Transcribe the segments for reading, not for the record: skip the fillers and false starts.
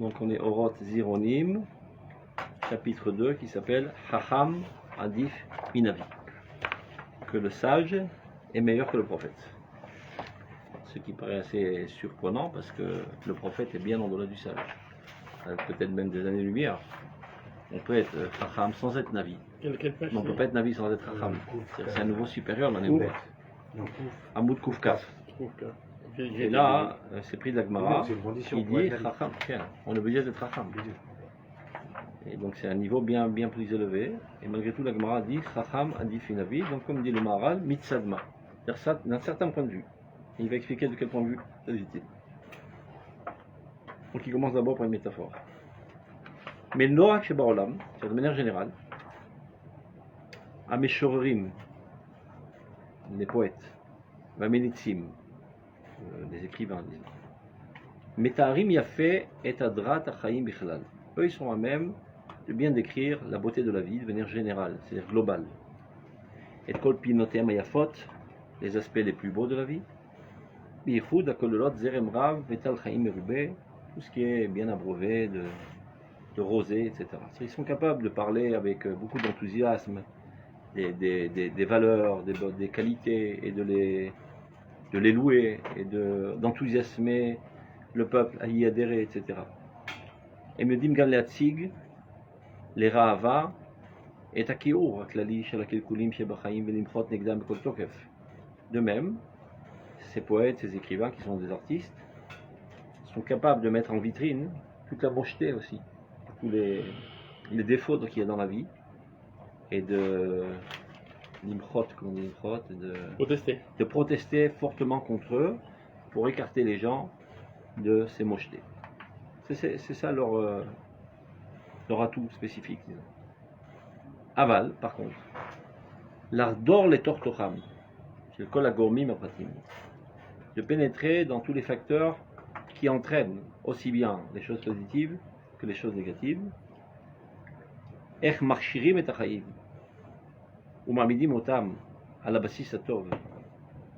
Donc on est Orot Zironim, chapitre 2, qui s'appelle Chacham Adif Minavi. Que le sage est meilleur que le prophète. Ce qui paraît assez surprenant parce que le prophète est bien au-delà du sage. Avec peut-être même des années-lumière. On peut être Chacham sans être Navi. Mais on ne peut pas être Navi sans être Chacham. C'est un niveau supérieur dans les mots. Amoud Koufkaf. Et là, c'est pris de la Gemara, qui dit Chacham. On est obligé d'être Chacham. Et donc c'est un niveau bien plus élevé. Et malgré tout, la Gemara dit Chacham Adif Navi. Donc comme dit le Maharal, Mitzadma. D'un certain point de vue. Et il va expliquer de quel point de vue c'est utile. Donc il commence d'abord par une métaphore. Mais le Noach chez Barolam, c'est de manière générale, Ameshorerim, les poètes, Vamenitzim, les écrivains, disons. Metaharim Yafé et Adrat Achaim Bichlal. Eux, ils sont à même de bien décrire la beauté de la vie de manière générale, c'est-à-dire globale. Et Kol Pinotem Ayafot, les aspects les plus beaux de la vie. Bichud Akololot Zerem Rav Vetal Chaim Merubé, tout ce qui est bien abreuvé de rosée, etc. Ils sont capables de parler avec beaucoup d'enthousiasme des valeurs, des qualités, et de les louer, et d'enthousiasmer le peuple à y adhérer, etc. Et me dim Galeatzig, les Rahava, et Akiur, Klali, Shalakilkulim, Shebachaim, Velimchot, Negdam, Kol Tokef. De même, ces poètes, ces écrivains qui sont des artistes, sont capables de mettre en vitrine toute la mocheté aussi, tous les défauts qu'il y a dans la vie, et de l'imchot, comme on dit l'imchot, de protester fortement contre eux pour écarter les gens de ces mochetés. C'est ça leur atout spécifique, disons. Aval, par contre, l'ardor les tortocham, c'est le kol agormim apratim, de pénétrer dans tous les facteurs qui entraînent aussi bien les choses positives que les choses négatives. Ech marchirim et achaim, ou mamidim otam ala basis atov,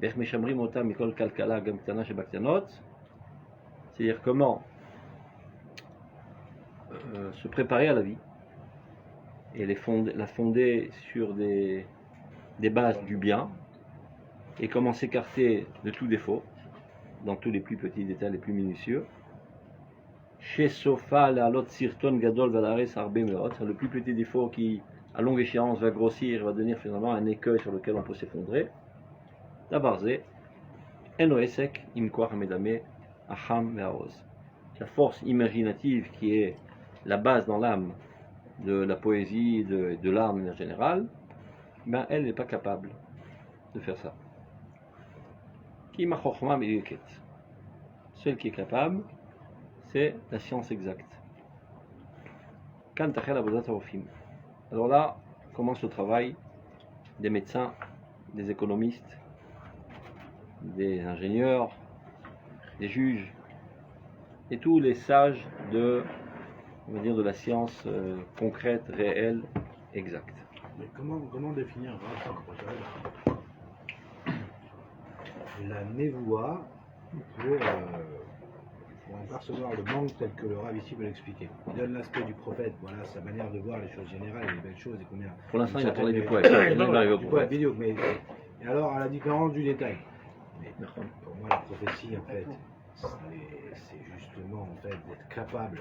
ech meshamrim otam mikol kalkala gam ktana shebaktanot, c'est-à-dire comment se préparer à la vie et la fonder sur des bases du bien, et comment s'écarter de tout défaut dans tous les plus petits détails, les plus minutieux. Chez Sofa, la lot sirton gadol valares arbe meot, le plus petit défaut qui, à longue échéance, va grossir et va devenir finalement un écueil sur lequel on peut s'effondrer. La barze, enoesek imkoar medame acham meaoz. La force imaginative qui est la base dans l'âme de la poésie, de l'art en général, ben elle n'est pas capable de faire ça. Celle qui est capable, c'est la science exacte. Alors là commence le travail des médecins, des économistes, des ingénieurs, des juges et tous les sages de la science concrète, réelle, exacte. Mais comment définir la névoie pour en percevoir le manque tel que le Rav ici veut l'expliquer? Il donne l'aspect du prophète, voilà sa manière de voir les choses générales, les belles choses et combien. Pour l'instant, il a parlé du poète. Du poète vidéo, mais et alors à la différence du détail. Mais pour moi, la prophétie, en fait, c'est justement en fait d'être capable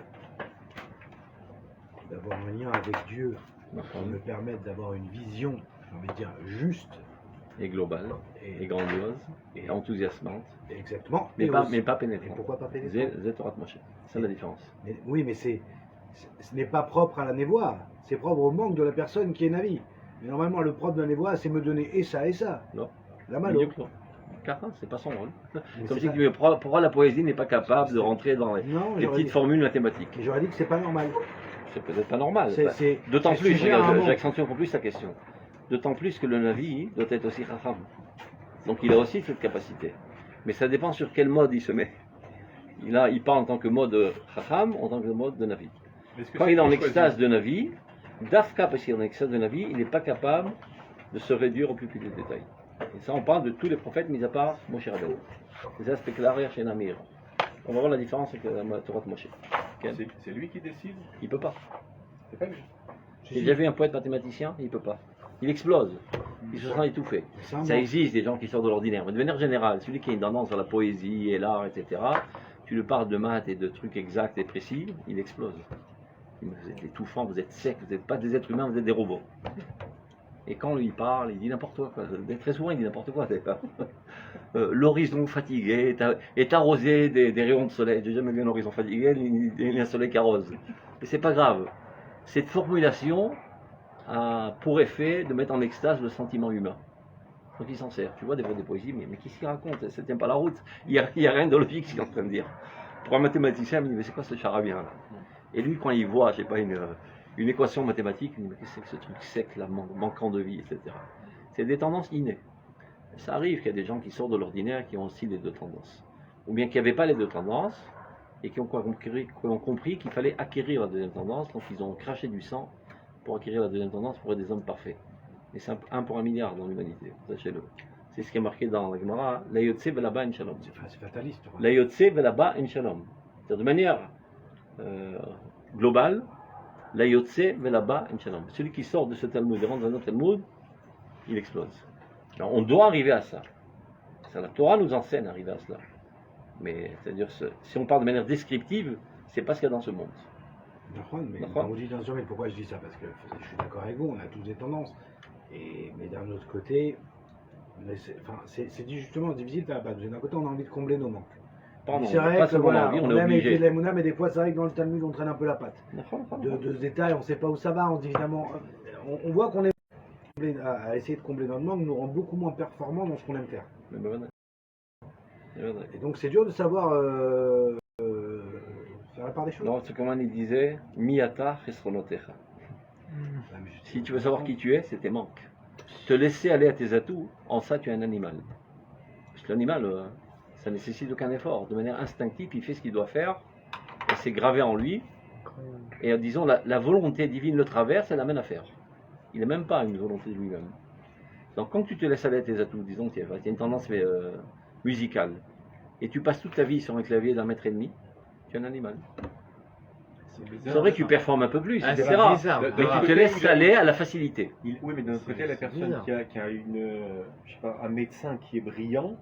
d'avoir un lien avec Dieu qui me permette d'avoir une vision, j'ai envie de dire, juste et globale, et grandiose, et enthousiasmante. Exactement. Mais pas pénétrante. Et pourquoi pas pénétrante? Zetorat Moshe. C'est la différence. Oui, mais ce n'est pas propre à la névoie. C'est propre au manque de la personne qui est navi. Mais normalement, le propre de la névoie, c'est me donner et ça et ça. Non. La malo. Car c'est pas son rôle. Comme si pourquoi la poésie n'est pas capable de rentrer dans les petites formules mathématiques. Mais j'aurais dit que c'est pas normal. C'est peut-être pas normal. D'autant plus, j'accentue encore plus sa question. D'autant plus que le Navi doit être aussi Chacham. Donc il a aussi cette capacité. Mais ça dépend sur quel mode il se met. Il parle en tant que mode Chacham, en tant que mode de Navi. Quand il est en extase de Navi, Dafka, parce qu'il est en extase de Navi, il n'est pas capable de se réduire au plus petit détail. Et ça, on parle de tous les prophètes, mis à part Moshe Rabbeinu. C'est ça, c'est clair chez Namir. On va voir la différence avec la Torah de Moshe. C'est lui qui décide. Il peut pas. C'est pas lui. J'ai déjà vu un poète mathématicien, il peut pas. Il explose. Il se sent étouffé. Ça existe, des gens qui sortent de l'ordinaire. Mais de manière générale, celui qui a une tendance vers la poésie et l'art, etc., tu lui parles de maths et de trucs exacts et précis, il explose. Vous êtes étouffant, vous êtes sec, vous n'êtes pas des êtres humains, vous êtes des robots. Et quand lui parle, il dit n'importe quoi. Très souvent, il dit n'importe quoi. L'horizon fatigué est arrosé des rayons de soleil. J'ai jamais vu un horizon fatigué ni un soleil qui arrose. Mais c'est pas grave. Cette formulation a pour effet de mettre en extase le sentiment humain. Donc il s'en sert. Tu vois des fois des poésies, mais qu'est-ce qu'il raconte? Ça ne tient pas la route. Il n'y a rien de logique, ce qu'il est en train de dire. Pour un mathématicien, il me dit mais c'est quoi ce charabia là? Et lui, quand il voit, je sais pas, une équation mathématique, il me dit mais qu'est-ce que c'est que ce truc sec là, manquant de vie, etc. C'est des tendances innées. Ça arrive qu'il y a des gens qui sortent de l'ordinaire qui ont aussi les deux tendances. Ou bien qui n'avaient pas les deux tendances et qui ont compris qu'il fallait acquérir la deuxième tendance, donc ils ont craché du sang pour acquérir la deuxième tendance pour être des hommes parfaits. Et c'est 1 pour 1 milliard dans l'humanité, sachez-le. C'est ce qui est marqué dans la Gemara, la yotse velaba in shalom. C'est fataliste. La yotse velaba in shalom. C'est-à-dire de manière globale, la yotse velaba in shalom. Celui qui sort de ce Talmud et rentre dans un autre Talmud, il explose. Alors, on doit arriver à ça. La Torah nous enseigne à arriver à cela. Mais c'est-à-dire, si on parle de manière descriptive, c'est pas ce qu'il y a dans ce monde. Mais quand vous dites attention, mais pourquoi je dis ça? Parce que je suis d'accord avec vous, on a tous des tendances. Mais d'un autre côté, c'est justement difficile. D'un côté, on a envie de combler nos manques. C'est vrai que voilà, on aime éviter l'Emouna, mais des fois, c'est vrai que dans le Talmud, on traîne un peu la patte. De ce détail, on ne sait pas où ça va. On dit évidemment, on voit qu'on est à essayer de combler dans le manque, nous rend beaucoup moins performants dans ce qu'on aime faire. Et donc, c'est dur de savoir faire la part des choses. Non, c'est comme il disait, Miyata chesronotecha. Si tu veux savoir qui tu es, c'est tes manques. Te laisser aller à tes atouts, en ça tu es un animal. Parce que l'animal, ça ne nécessite aucun effort. De manière instinctive, il fait ce qu'il doit faire, et c'est gravé en lui. Et disons, la volonté divine le traverse et l'amène à faire. Il n'a même pas une volonté de lui-même. Donc quand tu te laisses aller à tes atouts, disons qu'il y a une tendance musicale, et tu passes toute ta vie sur un clavier d'un mètre et demi, tu es un animal. C'est vrai que tu performes un peu plus, etc. Mais tu te laisses aller à la facilité. Oui, mais d'un autre côté, la personne qui a un médecin qui est brillant,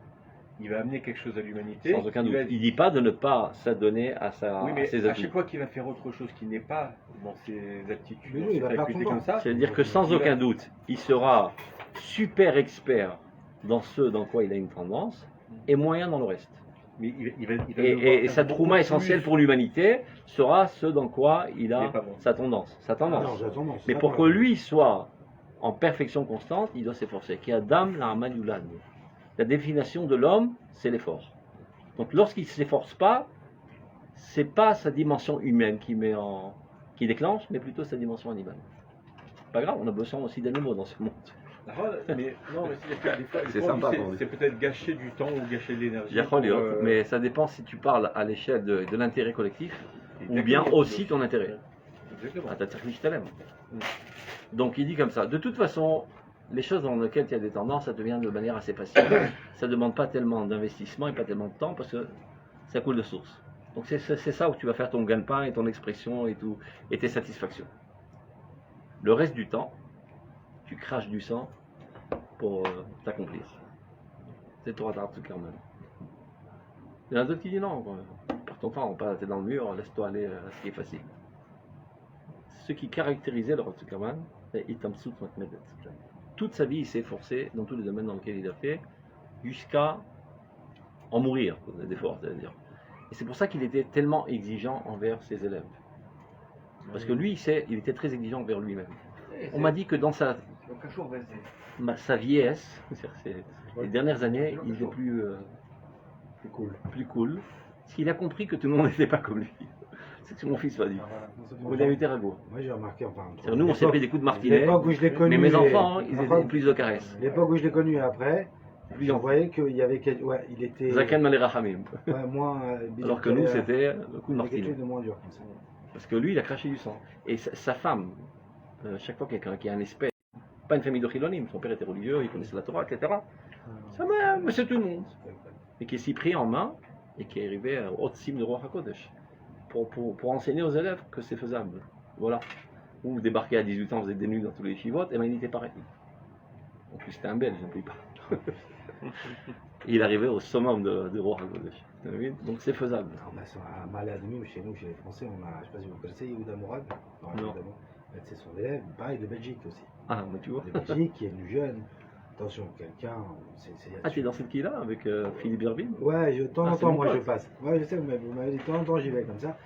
il va amener quelque chose à l'humanité. Sans aucun doute. Il ne dit pas de ne pas s'adonner à ses atouts. À chaque fois qu'il va faire autre chose qui n'est pas dans ses aptitudes, dans ses facultés comme ça, c'est-à-dire que sans aucun doute, il sera super expert dans ce dans quoi il a une tendance et moyen dans le reste. Mais et sa trouma essentielle pour l'humanité sera ce dans quoi il a sa tendance. Mais pour que lui soit en perfection constante, il doit s'efforcer. Qui Adam la Yulad. La définition de l'homme, c'est l'effort. Donc lorsqu'il ne s'efforce pas, c'est pas sa dimension humaine qui déclenche, mais plutôt sa dimension animale. Pas grave, on a besoin aussi d'animaux dans ce monde. Mais c'est sympa. C'est peut-être gâcher du temps ou gâcher de l'énergie. Mais ça dépend si tu parles à l'échelle de l'intérêt collectif ou bien aussi ton intérêt. Donc il dit comme ça. De toute façon, les choses dans lesquelles il y a des tendances, ça devient de manière assez facile. Ça ne demande pas tellement d'investissement et pas tellement de temps parce que ça coule de source. Donc c'est ça où tu vas faire ton gagne-pain et ton expression et tout, et tes satisfactions. Le reste du temps, tu craches du sang pour t'accomplir. C'est Torah d'Artu Carmen. Il y en a d'autres qui disent non, par ton temps, t'es dans le mur, laisse-toi aller à ce qui est facile. Ce qui caractérisait le Artu Carmen, c'est Itamsut Matmedet. Toute sa vie, il s'est efforcé dans tous les domaines dans lesquels il a fait, jusqu'à en mourir, d'effort, c'est-à-dire. Et c'est pour ça qu'il était tellement exigeant envers ses élèves. Parce que lui, il était très exigeant envers lui-même. On m'a dit que dans sa vieillesse, les dernières années, il était plus cool. Parce qu'il a compris que tout le monde n'était pas comme lui. C'est ce que mon fils m'a dit. Il a eu Terrago. Moi j'ai remarqué, nous on s'est pris des coups de martinet, mais mes enfants, ils étaient plus de caresses. L'époque où je l'ai connu et après, j'en voyais qu'il y avait il était... Zaken Malerachamim. Moins... Alors que nous c'était le coup de martinet. Quelque chose de moins dur comme ça. Parce que lui il a craché du sang. Et sa femme, chaque fois quelqu'un qui a un espèce, pas une famille de Chilonim, son père était religieux, il connaissait la Torah, etc. Ça c'est tout le monde. Et qui s'y pris en main et qui est arrivé au haut cime de Roi HaKodesh. pour enseigner aux élèves que c'est faisable. Voilà. Ou vous débarquez à 18 ans, vous êtes des nuls dans tous les chivotes, et ben il était pareil. En plus, c'était un Belge, je ne paye pas. Il arrivait au summum de roi Hagodesh. Donc c'est faisable. On a un malade mime chez nous, chez les Français, on a, je ne sais pas si vous connaissez Yehuda Mourag. Non. C'est son élève, pareil de Belgique aussi. Ah, mais tu vois. De Belgique, qui est venu jeune. Attention, quelqu'un. Ah, tu es dans cette qui-là avec Philippe Herbin? Ouais, de temps en c'est temps, mon moi pote. je passe. Ouais, je sais, vous m'avez dit de temps en temps, j'y vais comme ça.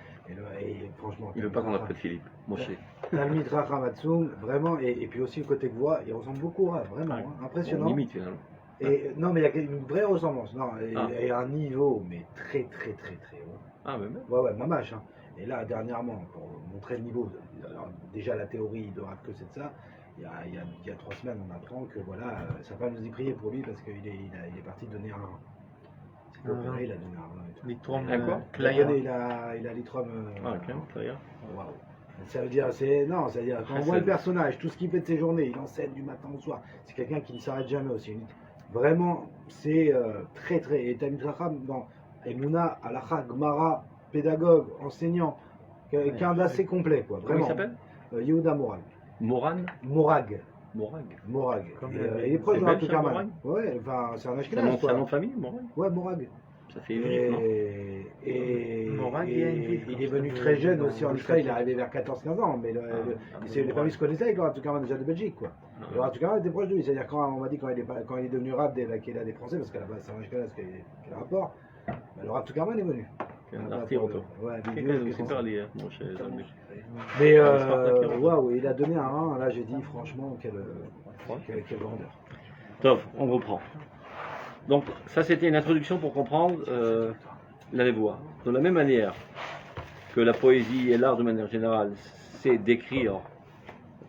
Et franchement. Il veut pas qu'on l'appelle Philippe, Moshe. Talmid Rachamatsum, vraiment, et puis aussi le côté voix, il ressemble beaucoup à vraiment, Ouais. hein, impressionnant. On imite finalement. Et, non, mais il y a une vraie ressemblance, non, Ah. et un niveau, mais très haut. Ah, mais même. Ouais, mamache. Hein. Et là, dernièrement, pour montrer le niveau, alors, déjà la théorie de rap que c'est de ça, il y a 3 semaines, on apprend que voilà, sa femme nous y priait pour lui parce qu'il est parti donner un rein. C'est opéré, il a donné un rein et tout. L'itrom Un quoi Il a l'itrom. Ah, ok, très bien. Waouh. Ça veut dire, quand on voit le personnage, tout ce qu'il fait de ses journées, il enseigne du matin au soir, c'est quelqu'un qui ne s'arrête jamais aussi. Vraiment, c'est très. Et Talmid Chacham, dans Emouna, Halakha, Gemara, pédagogue, enseignant, quelqu'un d'assez complet, quoi. Comment il Vraiment. s'appelle Yehuda Mourag. Moran Morag. Morag. Comme Il est proche c'est de belge, Ratukaman. Morag Ouais, enfin, c'est un C'est un Ashkenaz, nom de quoi. famille, Morag? Ouais, Morag. Ça fait hébreu, non? Morag, il y a une ville il comme est ça, venu de- très jeune dans aussi en le Israël, il est château. arrivé vers 14-15 ans, mais les familles se connaissaient avec le Ratukaman déjà de Belgique, quoi. Le Ratukaman était proche de lui, c'est-à-dire quand on m'a dit quand il est devenu rab qu'il a des Français, parce qu'à la base c'est un Ashkenaz qui a rapport, bah, le Ratukaman est venu. Un artiste auto. Ouais, des Quelqu'un vieux de qui super sont- lié, mon cher ami. Mais Spartak, waouh, il a donné un rein, là j'ai dit franchement, quelle grandeur. Top, on reprend. Donc, ça c'était une introduction pour comprendre la névoie. De la même manière que la poésie et l'art de manière générale, c'est d'écrire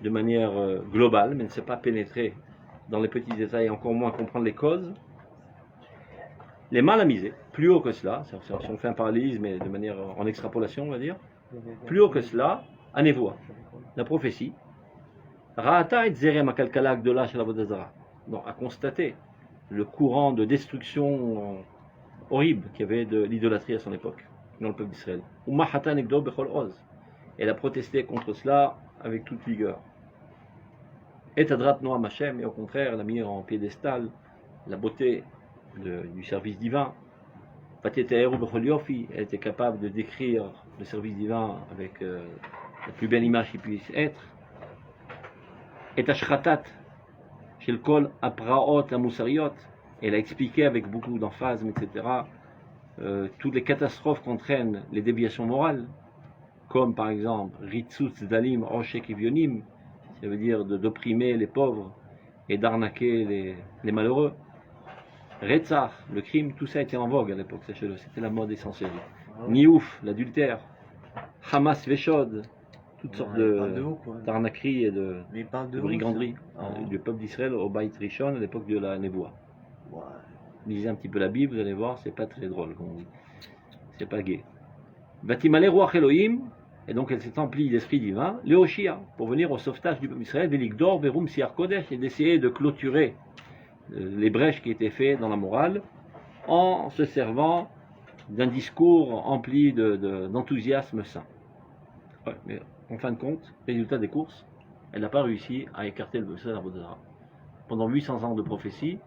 de manière globale, mais ne sait pas pénétrer dans les petits détails, encore moins comprendre les causes. Les malamisés, plus haut que cela, si on fait un parallélisme, mais de manière en extrapolation, on va dire, plus haut que cela, à névoie, la prophétie, Ra'ata et Zerem Akalkala Gdola Shel Avodah Zarah. Donc, à constater le courant de destruction horrible qu'il y avait de l'idolâtrie à son époque, dans le peuple d'Israël. Umahata Negdo Bechol Oz. Elle a protesté contre cela avec toute vigueur. Et Adrat Noam Hashem, et au contraire, elle a mis en piédestal la beauté du service divin. Vateteheru Bechol Yofi, elle était capable de décrire le service divin avec la plus belle image qui puisse être. Et Ashratat, chez le Kol Apraot Amusariot, elle a expliqué avec beaucoup d'emphase, etc., toutes les catastrophes qu'entraînent les déviations morales, comme par exemple Ritzutz Dalim Roshek Evionim, ça veut dire d'opprimer les pauvres et d'arnaquer les malheureux. Retzach, le crime, tout ça était en vogue à l'époque, sachez-le, c'était la mode essentielle. Niouf, l'adultère. Hamas Veshod, toutes sortes d'arnaqueries et de briganderies du peuple d'Israël au Baït Rishon à l'époque de la Névoie. Lisez un petit peu la Bible, vous allez voir, c'est pas très drôle, comme on dit. C'est pas gai. Vatimale Ruach Elohim, et donc elle s'est emplie d'esprit divin, Léoshia, pour venir au sauvetage du peuple d'Israël, Velikdor, Verum Siar Kodesh, et d'essayer de clôturer les brèches qui étaient faites dans la morale, en se servant d'un discours empli d'enthousiasme saint. Ouais, mais en fin de compte, résultat des courses, elle n'a pas réussi à écarter le Bessel Avodah Zarah. Pendant 800 ans de prophétie,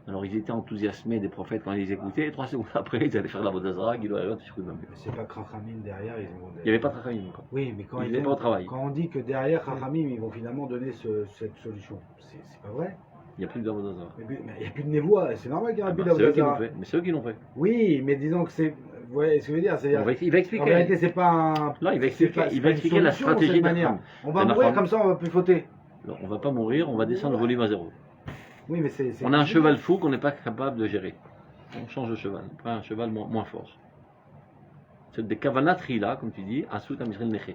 alors ils étaient enthousiasmés des prophètes quand ils les écoutaient, et 3 secondes après, ils allaient faire l'Avodah Zarah, Guido Ariot, Mais c'est pas Krachamim derrière, ils ont. il n'y avait pas de Chachamim encore. Oui, mais quand Ils n'étaient pas au travail. quand on dit que derrière Krachamim, ils vont finalement donner cette solution, c'est pas vrai. Il n'y a plus d'Avodah Zarah. Mais il n'y a plus de névoie, c'est normal qu'il n'y ait Ah plus bah, c'est eux d'Avodah qui l'ont Zarah. fait. Mais c'est eux qui l'ont fait. Oui, mais disons que c'est. Vous voyez ce que je veux dire, c'est-à-dire. Il va En expliquer. réalité, c'est pas un. Là, il va c'est expliquer, pas- il c'est va pas une expliquer la solution, stratégie cette de la manière. femme. On va De mourir Nachman. comme ça, on va plus fauter. Non, on ne va pas mourir, on va descendre le volume à zéro. Oui, mais c'est. On a un cheval fou qu'on n'est pas capable de gérer. On change de cheval, on prend un cheval moins fort. C'est des kavanatri là, comme tu dis, Asut Amisrael Neche,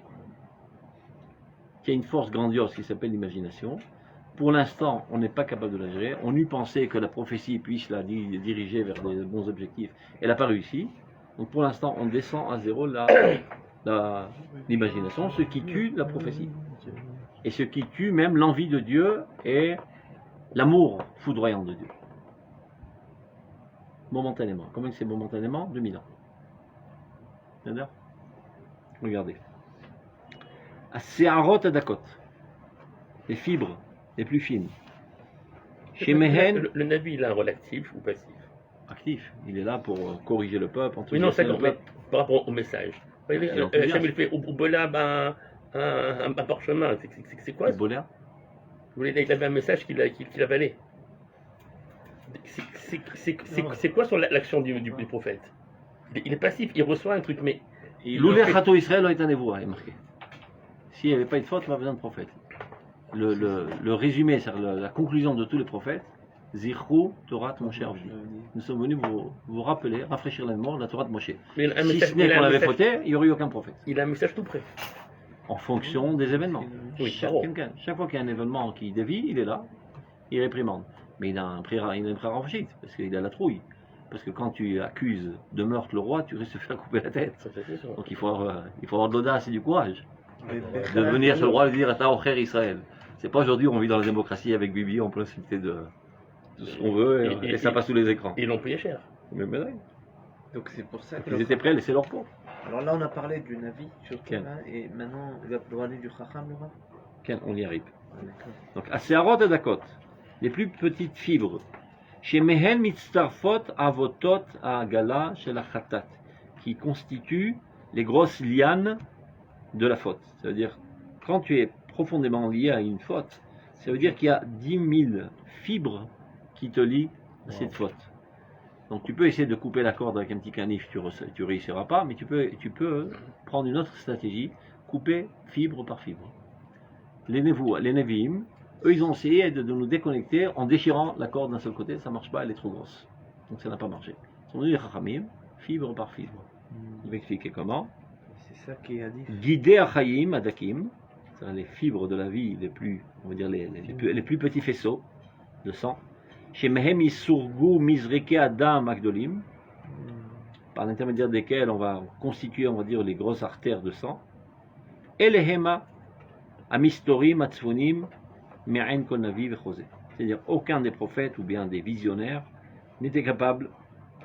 qui a une force grandiose qui s'appelle l'imagination. Pour l'instant, on n'est pas capable de la gérer. On eût pensé que la prophétie puisse la diriger vers des bons objectifs. Elle n'a pas réussi. Donc pour l'instant, on descend à zéro l'imagination, ce qui tue la prophétie. Et ce qui tue même l'envie de Dieu et l'amour foudroyant de Dieu. Momentanément. Combien c'est momentanément 2000 ans. D'accord. Regardez. As-se'arot adakot. Les fibres les plus fines. Chez Mehen, Le Navi, il a un rôle actif ou passif? actif. Il est là pour corriger le peuple. Oui, non, c'est le mais peuple. par rapport au message. Vous voyez, Et enthousiaste. Hachem, il fait au Bolab un parchemin. C'est quoi? Le Boléa. Vous voulez, il avait un message qu'il avalait. C'est quoi sur l'action du prophète? Il est passif, il reçoit un truc, mais. L'ouvert Khato Israël a été un névoie, est marqué. S'il n'y avait pas eu de faute, il n'y a pas besoin de prophète. Le résumé, c'est-à-dire la conclusion de tous les prophètes, Zichrou Torah Moshe Avdi. Nous sommes venus vous rappeler, rafraîchir la mémoire de la Torah de Moshe. Mais un Si message- ce n'est il a qu'on un avait message- fauté, il n'y aurait eu aucun prophète. Il a un message tout près. En fonction des événements. Oui, Chaque fois qu'il y a un événement qui dévie, il est là, il réprimande. Mais il a un prérequis, parce qu'il a la trouille. Parce que quand tu accuses de meurtre le roi, tu risques de faire couper la tête. Ça, c'est sûr. Donc il faut avoir de l'audace et du courage. Mais De venir sur le roi et dire Ata Ocher Israël. C'est pas aujourd'hui, on vit dans la démocratie avec Bibi, on peut insulter de ce qu'on veut et ça passe sous les écrans. Ils l'ont payé cher. Mais oui, Donc c'est pour ça que ils étaient prêts à laisser leur peau. Alors là on a parlé du Navi, surtout Quel là, et maintenant il va parler du Chacham, le Rav. Tiens, on y arrive. Ah, d'accord. Donc, Asearot et Dakot, les plus petites fibres. Chez Mehen Mitztarfot Avotot Agala chez la Khatat, qui constituent les grosses lianes de la faute. Ça veut dire, quand tu es profondément lié à une faute, ça veut dire qu'il y a 10 000 fibres qui te lient à cette faute. Donc tu peux essayer de couper la corde avec un petit canif, tu réussiras pas, mais tu peux prendre une autre stratégie, couper fibre par fibre. Les Nevi'im, eux ils ont essayé de nous déconnecter en déchirant la corde d'un seul côté, ça marche pas, elle est trop grosse. Donc ça n'a pas marché. Ils sont venus les Chachamim, fibre par fibre. Il va expliquer comment. C'est ça qui a dit. Guider Achayim, Adakim, c'est-à-dire les fibres de la vie les plus, on va dire les plus petits faisceaux de sang. Chez Mehem Isurgu Mizreke Adam Agdolim, par l'intermédiaire desquels on va constituer, on va dire, les grosses artères de sang. Et les Hema, Amistorim, Atzvonim, Me'en Konavi Vechosé. C'est-à-dire aucun des prophètes ou bien des visionnaires n'était capable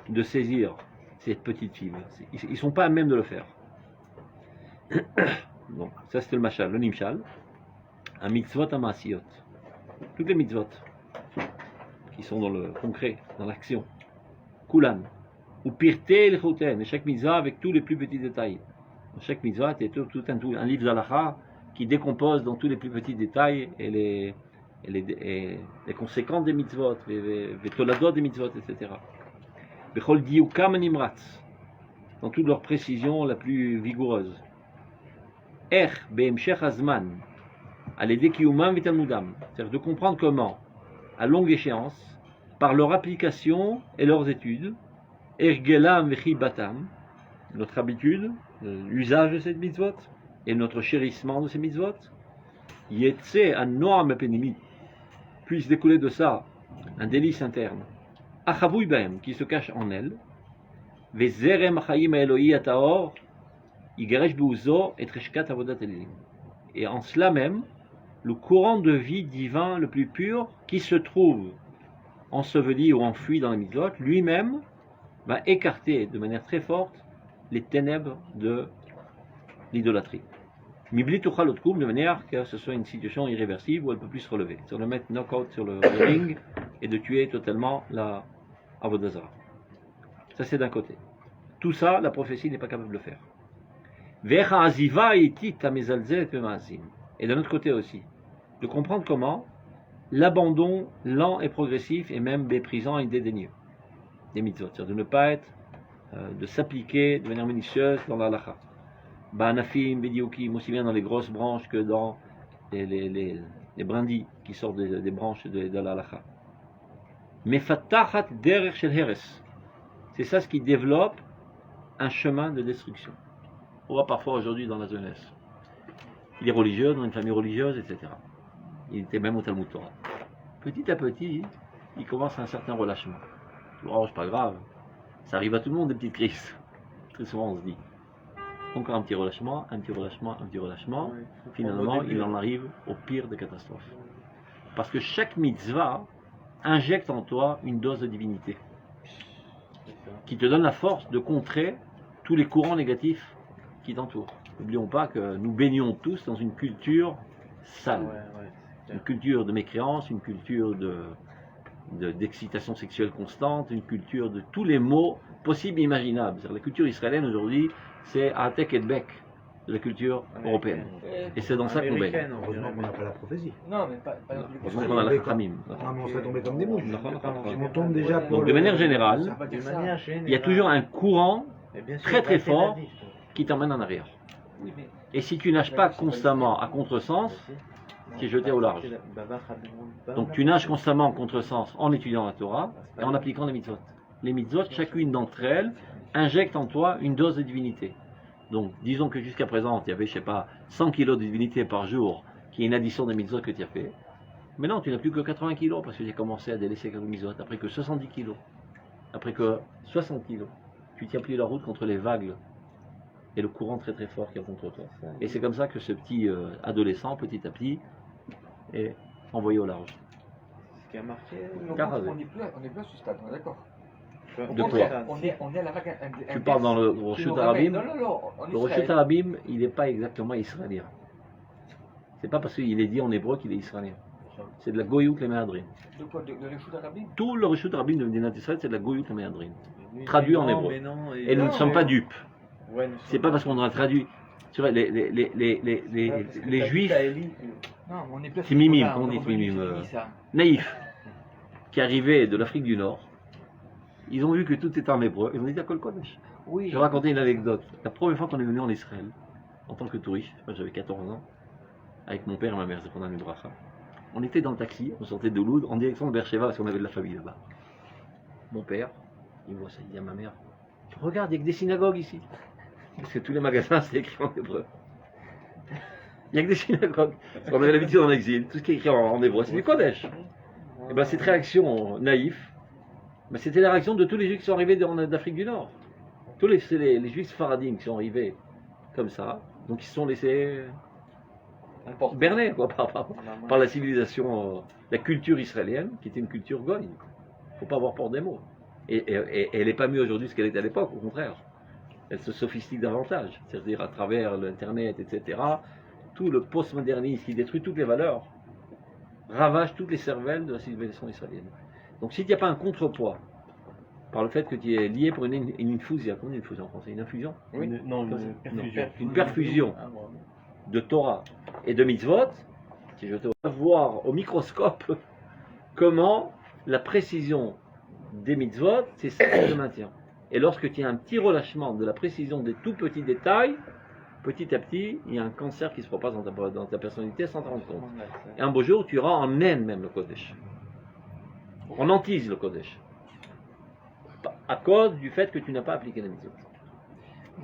de saisir ces petites fibres. Ils ne sont pas à même de le faire. Donc, ça c'était le mashal, le nimshal. Un mitzvot amasiyot. Toutes les mitzvot qui sont dans le concret, dans l'action. Kulan. Ou pirte el choten. Et chaque mitzvah avec tous les plus petits détails. Dans chaque mitzvah, c'est tout un livre d'Alacha qui décompose dans tous les plus petits détails et les conséquences des mitzvot, les toladot des mitzvot, etc. Bechol diukam nimratz. Dans toute leur précision la plus vigoureuse. Be'emshech hazman, aledé kiyumam v'talmudam, c'est-à-dire de comprendre comment, à longue échéance, par leur application et leurs études, ergelam v'chibatam, notre habitude, l'usage de cette mitzvot, et notre chérissement de ces mitzvot, yetse an noam penimi, puisse découler de ça un délice interne, achavui baem, qui se cache en elle, ve'zerem chayim ha'eloi ataor, et en cela même, le courant de vie divin le plus pur qui se trouve enseveli ou enfui dans les mitzvot, lui-même va écarter de manière très forte les ténèbres de l'idolâtrie. Mibli tucha l'otkoum, de manière que ce soit une situation irréversible où elle ne peut plus se relever. C'est de le mettre knock-out sur le ring et de tuer totalement la Avodazara. Ça c'est d'un côté. Tout ça, la prophétie n'est pas capable de le faire. Et de notre côté aussi, de comprendre comment l'abandon lent et progressif est même méprisant et dédaigneux des mitzvot, c'est-à-dire de ne pas être, de s'appliquer de manière minutieuse dans la halakha. Ba'anafim, b'diukim, aussi bien dans les grosses branches que dans les brindilles qui sortent des branches de la halakha. Mefatachat derech shel heres, c'est ça ce qui développe un chemin de destruction. On voit parfois aujourd'hui dans la jeunesse. Il est religieux, dans une famille religieuse, etc. Il était même au Talmud Torah. Petit à petit, il commence un certain relâchement. Oh, c'est pas grave. Ça arrive à tout le monde, des petites crises. Très souvent, on se dit. Encore un petit relâchement, un petit relâchement, un petit relâchement. Finalement, il en arrive au pire des catastrophes. Parce que chaque mitzvah injecte en toi une dose de divinité. Qui te donne la force de contrer tous les courants négatifs qui t'entourent. N'oublions pas que nous baignons tous dans une culture sale, une culture de mécréance, une culture d'excitation sexuelle constante, une culture de tous les maux possibles et imaginables. C'est-à-dire, la culture israélienne aujourd'hui, c'est Atek et Bek de la culture européenne. Et c'est dans ça qu'on baigne. Américaine, on Heureusement dirait. qu'on n'a pas la prophétie. Non, mais pas Heureusement qu'on a la Khamim. Ah, mais on serait tombé comme des mouches. D'accord. Si on tombe déjà pour Donc, de le- manière générale, ça va De dire ça. manière générale. il y a toujours un courant Et bien sûr, très, très il va fort. être nadif. qui t'emmène en arrière. Oui, mais Et si tu nages pas constamment à contresens, tu es jeté au large. Donc tu nages constamment en contresens en étudiant la Torah et en appliquant les mitzvot. Les mitzvot, chacune d'entre elles, injecte en toi une dose de divinité. Donc disons que jusqu'à présent, il y avait, je sais pas, 100 kilos de divinité par jour, qui est une addition des mitzvot que tu as fait. Maintenant, tu n'as plus que 80 kilos parce que j'ai commencé à délaisser quelques mitzvot. Après que 70 kilos, après que 60 kilos, tu tiens plus la route contre les vagues et le courant très très fort qui est contre toi. Et c'est comme ça que ce petit adolescent, petit à petit, est envoyé au large. Ce qui a marqué. Carré. on n'est plus à ce stade, on est d'accord. De Au quoi contraire, on est à la vague Tu parles dans le Roshut Arabim. Non, en Le Roshut Israël. Arabim, il n'est pas exactement israélien. C'est pas parce qu'il est dit en hébreu qu'il est israélien. C'est de la Goyout les Méadrim. De quoi De l'échoute arabie Tout le Roshut Arabim de Médinat Israël, c'est de la Goyout les Méadrim. Lui, Traduit mais en non, hébreu. mais non, Et nous ne Non, sommes mais- pas dupes. Ouais, nous C'est sommes pas parce qu'on a traduit. C'est vrai, les juifs Non, on est plus à ce Timimim, niveau-là, on est dit revenu, Timimim, c'est fini, ça. naïfs qui arrivaient de l'Afrique du Nord, ils ont vu que tout était en hébreu. Ils ont dit à Kol Kodesh. Oui. Je vais raconter une anecdote. La première fois qu'on est venu en Israël, en tant que touriste, moi j'avais 14 ans, avec mon père et ma mère, c'est pendant bracha. On était dans le taxi, on sortait de Loud en direction de Beersheba parce qu'on avait de la famille là-bas. Mon père, il voit ça, il dit à ma mère, regarde, il y a que des synagogues ici. Parce que tous les magasins, c'est écrit en hébreu. Il n'y a que des synagogues. Parce qu'on avait l'habitude en exil, tout ce qui est écrit en hébreu, c'est du Kodesh. Et bien cette réaction naïve, ben, c'était la réaction de tous les juifs qui sont arrivés d'Afrique du Nord. Tous les juifs faradim qui sont arrivés comme ça, donc ils se sont laissés berner quoi, par la civilisation, la culture israélienne, qui était une culture goy. Il ne faut pas avoir peur des mots. Et elle n'est pas mieux aujourd'hui ce qu'elle était à l'époque, au contraire. Elle se sophistique davantage, c'est-à-dire à travers l'Internet, etc. Tout le postmodernisme qui détruit toutes les valeurs ravage toutes les cervelles de la civilisation israélienne. Donc si il n'y a pas un contrepoids par le fait que tu es lié pour une infusion, comment on dit une infusion en français? Une infusion? Une perfusion de Torah et de mitzvot, si je te vois voir au microscope comment la précision des mitzvot, c'est ça qui le maintient. Et lorsque tu as un petit relâchement de la précision des tout petits détails, petit à petit, il y a un cancer qui se propage dans ta personnalité sans te rendre compte. Et un beau jour, tu rends en haine même le Kodesh. On hantise le Kodesh. À cause du fait que tu n'as pas appliqué la mitzvot.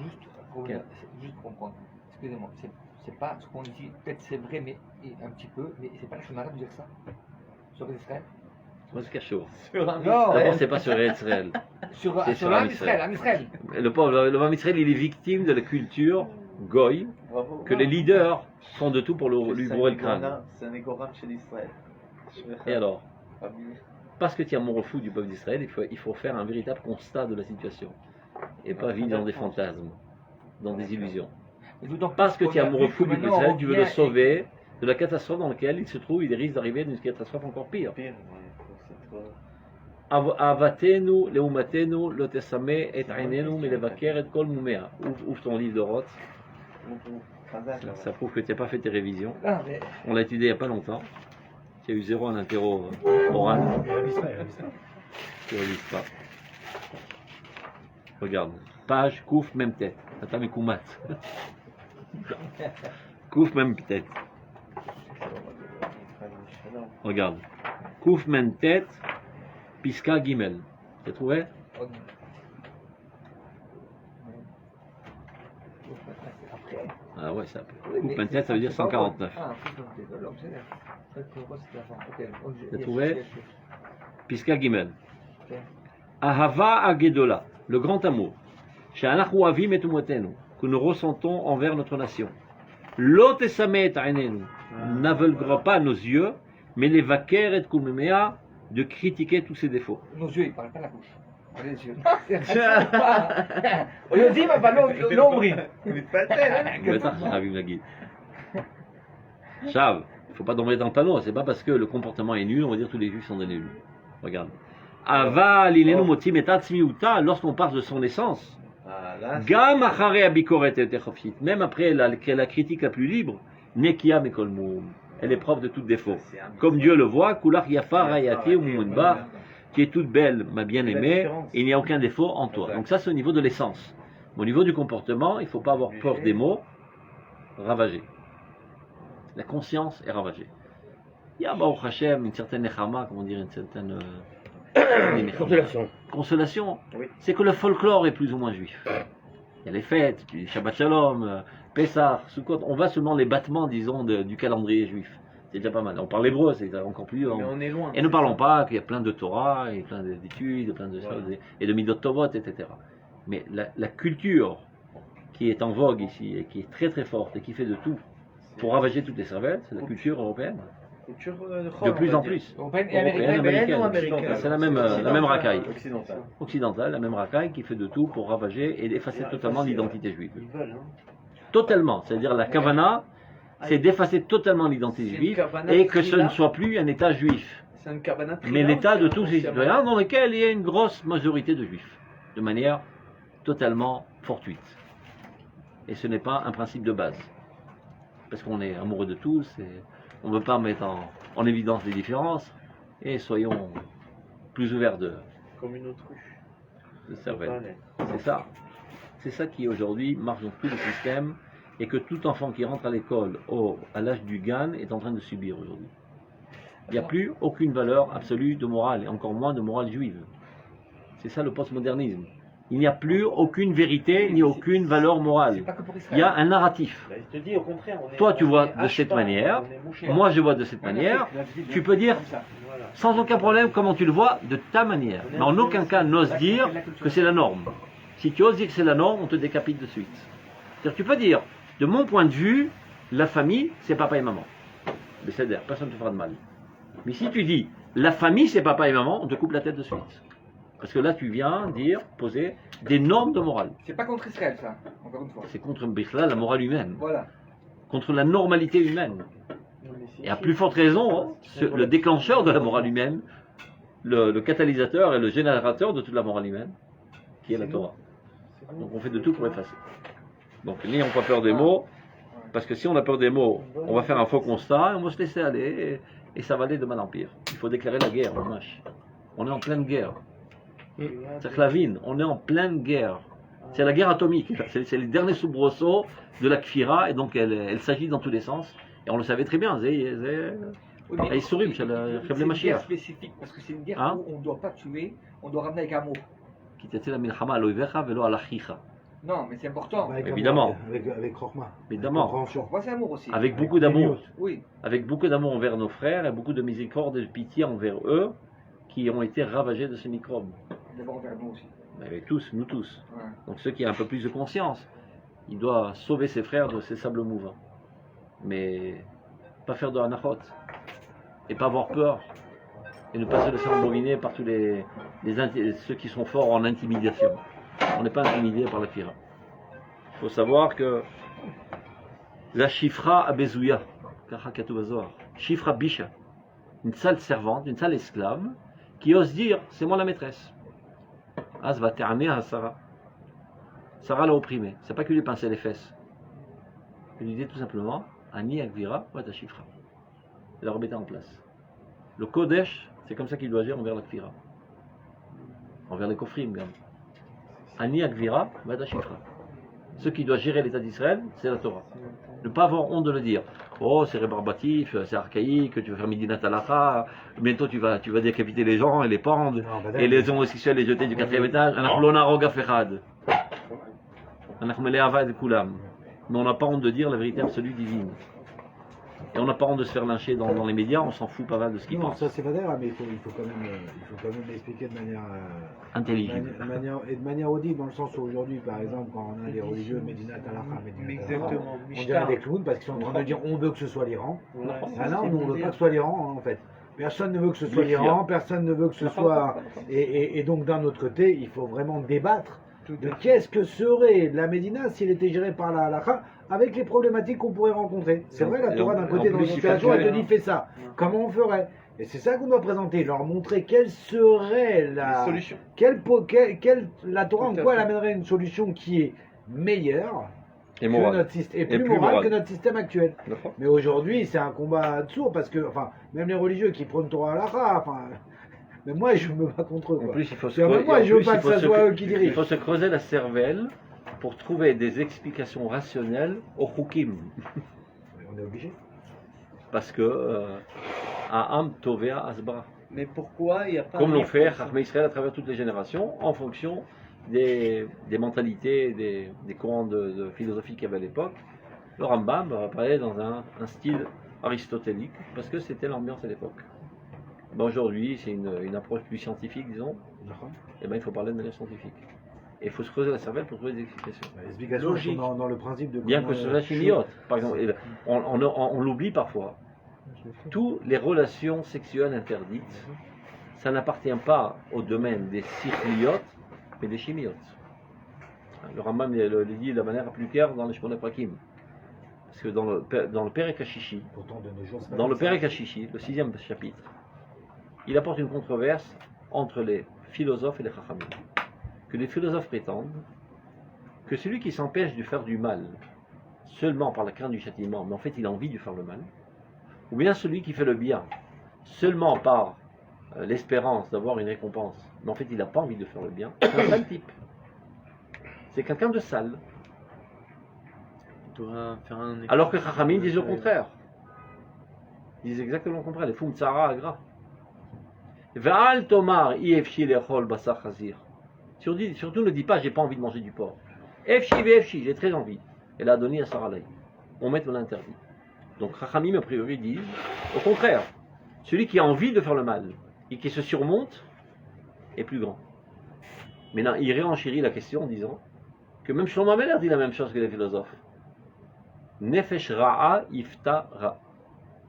Juste pour comprendre, excusez-moi, c'est pas ce qu'on dit, peut-être c'est vrai, mais un petit peu, mais c'est pas la chose arabe de dire ça sur Israël. Moi, c'est cachot. Non, D'abord, c'est pas sur Israël. sur c'est sur l'âme Israël. Israël. Le pauvre Israël, il est victime de la culture goy, que les leaders font de tout pour lui bourrer le crâne. C'est un égoram chez l'Israël. Et alors, parce que tu es amoureux fou du peuple d'Israël, il faut faire un véritable constat de la situation. Et pas vivre dans des fantasmes, dans des illusions. Parce que tu es amoureux fou du peuple d'Israël, tu veux le sauver de la catastrophe dans laquelle il se trouve, il risque d'arriver d'une catastrophe encore pire. Avatenu, leumatenu, lotesame, et ainenu, melevaker, et kol mumea. Ouvre ton livre de Roth. Ça prouve que tu n'as pas fait tes révisions. On l'a étudié il n'y a pas longtemps. Tu as eu 0 en interro oral. Tu ne révises pas. Regarde. Page, Kouf, même tête. Attends, mais Koumat. Kouf, même tête. Regarde. Kouf, même tête. Piska, Gimel. Tu as trouvé? Ah ouais, ça. Kouf, même tête, ça veut dire 149. T'as trouvé? Piska Gimel. Ahava Agedola, le grand amour. She'anachu avim et umotenu, que nous ressentons envers notre nation. Lotesamet ainenu, n'aveuglera pas nos yeux, mais les vaquers et kumemea de critiquer tous ses défauts. Nos yeux, ils parlent pas la bouche. Allez, je- Oyodi, ma pas l'ombre. בטח, חייבים להגיד. עכשיו, il ne faut pas tomber dans le panneau, c'est pas parce que le comportement est nul, on va dire que tous les juifs sont des nuls. Regarde. Aval, il est nous motim et tatsmiuta, lorsqu'on parle de son essence, Ah, là, c'est- Gam achare abikoret et techofit, même après la critique la plus libre, nekia mekol moum, elle est propre de tout défaut. c'est un- Comme Dieu le voit, kulach yafa rayati ou moumounba, qui est toute belle, ma bien-aimée, et il n'y a aucun défaut en toi. Donc ça, c'est au niveau de l'essence. Au niveau du comportement, il ne faut pas avoir peur des mots ravagés. La conscience est ravagée. Il y a, Baruch Hashem, une certaine nechama, comment dire, une certaine Consolation. consolation. Oui. C'est que le folklore est plus ou moins juif. Il y a les fêtes, du Shabbat Shalom, Pessah, Sukkot. On va selon les battements, disons, du calendrier juif. C'est déjà pas mal. On parle hébreu, c'est encore plus. Mais on est loin. Et ne parlons pas qu'il y a plein de Torah, et plein d'études, plein de Voilà. choses, et de Midot Tovot, etc. Mais la culture qui est en vogue ici, et qui est très très forte, et qui fait de tout pour ravager toutes les cervelles, c'est la culture européenne. Culture De plus en plus. Européenne et Européenne, américaine. américaine. C'est la même racaille. Occidental. Occidentale, la même racaille qui fait de tout pour ravager et effacer totalement l'identité juive. Ils veulent, hein. Totalement. C'est-à-dire la kavana, c'est d'effacer totalement l'identité juive et que ce ne soit plus un État juif, C'est un cabana mais l'État de tous les citoyens dans lequel il y a une grosse majorité de juifs, de manière totalement fortuite. Et ce n'est pas un principe de base. Parce qu'on est amoureux de tous et on ne veut pas mettre en évidence les différences et soyons plus ouverts de Comme une autruche. cervelle. C'est ça. C'est ça qui aujourd'hui marche dans tout le système et que tout enfant qui rentre à l'école à l'âge du GAN est en train de subir aujourd'hui. Il n'y a plus aucune valeur absolue de morale et encore moins de morale juive. C'est ça le postmodernisme. Il n'y a plus aucune vérité ni aucune valeur C'est morale. pas que pour Il Israël. y a un narratif. Bah, je te dis, au contraire, Toi, tu vois de cette manière. Moi, je vois de cette manière. Tu peux dire Voilà. sans aucun problème comment tu le vois de ta manière. Mais en aucun cas n'ose dire que c'est la norme. Si tu oses dire que c'est la norme, on te décapite de suite. C'est-à-dire, tu peux dire, de mon point de vue, la famille, c'est papa et maman. Mais c'est-à-dire, personne ne te fera de mal. Mais si tu dis, la famille, c'est papa et maman, on te coupe la tête de suite. Parce que là, tu viens dire, poser des normes de morale. C'est pas contre Israël, ça, encore une fois. C'est contre Bichla, la morale humaine, Voilà. contre la normalité humaine. Et à plus forte raison, le déclencheur de la morale humaine, le catalyseur et le générateur de toute la morale humaine, qui est la Torah. Donc on fait de tout pour effacer. Donc n'ayons pas peur des mots, parce que si on a peur des mots, on va faire un faux constat, et on va se laisser aller, et ça va aller de mal en pire. Il faut déclarer la guerre, dommage. On est en pleine guerre. C'est la vie, on est en pleine guerre. C'est la guerre atomique, c'est les derniers soubresauts de la Kfira, et donc elle s'agit dans tous les sens. Et on le savait très bien, Oui, mais Ah, il sourit, monsieur le c'est Kheble une Mashiach. guerre spécifique, parce que c'est une guerre Hein? où on ne doit pas tuer, on doit ramener avec amour. Qui était la milchama al oivecha velo al achicha. Non, mais c'est important. Avec Évidemment. amour, avec Rochma. Évidemment. Compréhension. Moi, c'est amour aussi. Avec beaucoup d'amour. Oui. Avec beaucoup d'amour envers nos frères et beaucoup de miséricorde et de pitié envers eux qui ont été ravagés de ce microbe. D'abord envers nous aussi. Avec tous, nous tous. Ouais. Donc ceux qui ont un peu plus de conscience, il doit sauver ses frères de ces sables mouvants. Mais pas faire de hanachot. Et pas avoir peur. Et ne pas se laisser embobiner par tous ceux qui sont forts en intimidation. On n'est pas intimidé par la Kfira. Il faut savoir que la Shifra Abezouya, Shifra Bisha, une sale servante, une sale esclave, qui ose dire c'est moi la maîtresse. Az va terner à Sarah. Sarah l'a opprimé. C'est pas qu'il lui pinçait les fesses. Il lui dit tout simplement Ani Akvira wa ta Shifra. Il la remettait en place. Le Kodesh, c'est comme ça qu'il doit agir envers la Kfira. Envers les Kofrim, même. Ani Akvira wa ta Shifra. Ce qui doit gérer l'État d'Israël, c'est la Torah. Ne pas avoir honte de le dire. Oh, c'est rébarbatif, c'est archaïque, tu vas faire Midinat Halacha, bientôt tu vas décapiter les gens et les pendre, Non, bah, et les homosexuels les jeter du 4e étage. אנחנו לא נהרוג אף אחד. אנחנו מלאי אהבה את כולם. Mais on n'a pas honte de dire la vérité absolue divine. Et on n'a pas honte de se faire lyncher dans les médias, on s'en fout pas mal de ce qu'ils Non, pensent. ça c'est pas d'ailleurs, mais il faut quand même l'expliquer de manière, Intelligible. et de manière audible, dans le sens où aujourd'hui, par exemple, quand on a des religieux, Medina Talacha, Medina Talacha, Exactement. on dirait des clowns parce qu'ils sont en train de dire on veut que ce soit l'Iran. Ouais. Ah non, nous on veut pas que ce soit l'Iran, hein, en fait. Personne ne veut que ce soit Méfiant. l'Iran, personne ne veut que ce soit... Et donc d'un autre côté, il faut vraiment débattre de qu'est-ce que serait la Médina s'il était géré par la halakha avec les problématiques qu'on pourrait rencontrer. C'est vrai, la Et Torah en- d'un côté en dans plus, une il situation, faut elle te que- dit fais ça. Comment on ferait? Et c'est ça qu'on doit présenter, leur montrer quelle serait la... Solution. La Torah, en Tout à quoi elle fait. amènerait une solution qui est meilleure Et que moral. notre système, et Et plus plus morale morale. que notre système actuel. D'accord. Mais aujourd'hui, c'est un combat de sourds parce que, enfin, même les religieux qui prônent Torah halakha, enfin, mais moi je me bats contre eux. En Quoi. plus, il faut se C'est-à-dire, creuser- moi, en je veux plus, pas il que faut ça se- soit eux qui Il dirigent. faut se creuser la cervelle pour trouver des explications rationnelles au Hukim. Mais on est obligé. Parce que A'am Tovea Asbara. Mais pourquoi il n'y a pas. Comme un l'ont livre fait comme ça Chachmei Israël à travers toutes les générations, en fonction des mentalités, des courants de philosophie qu'il y avait à l'époque. Le Rambam apparaît dans un style aristotélique, parce que c'était l'ambiance à l'époque. Ben aujourd'hui, c'est une approche plus scientifique, disons, et ben il faut parler de manière scientifique. Et il faut se creuser la cervelle pour trouver des explications. Les explications Logique. sont dans le principe de. Bien comment, que ce soit chimiote, par exemple, et on l'oublie parfois. Toutes les relations sexuelles interdites, ça n'appartient pas au domaine des sichliotes, mais des chimiotes. Le Rambam le dit de la manière la plus claire dans les Shmona Prakim. Parce que dans le Perek HaShishi, Pourtant, de nos jours, c'est pas dans le comme ça. Perek HaShishi, le 6e chapitre, il apporte une controverse entre les philosophes et les chachamim. Que les philosophes prétendent que celui qui s'empêche de faire du mal seulement par la crainte du châtiment, mais en fait il a envie de faire le mal, ou bien celui qui fait le bien seulement par l'espérance d'avoir une récompense, mais en fait il n'a pas envie de faire le bien, c'est un sale type. C'est quelqu'un de sale. On doit faire un. Alors que Chachamim disent le contraire. Ils disent exactement le contraire. Les fum tsara agra. Ve'al tomar ifshi lechol basar chazir. Surtout ne dis pas j'ai pas envie de manger du porc. Efshi, j'ai très envie. Et là, donné à Saralaï. On met on l'interdit. Donc Chachamim a priori disent au contraire. Celui qui a envie de faire le mal et qui se surmonte est plus grand. Maintenant, il réenchérit la question en disant que même Shlomo Ameler dit la même chose que les philosophes. Nefesh ra'a ifta ra.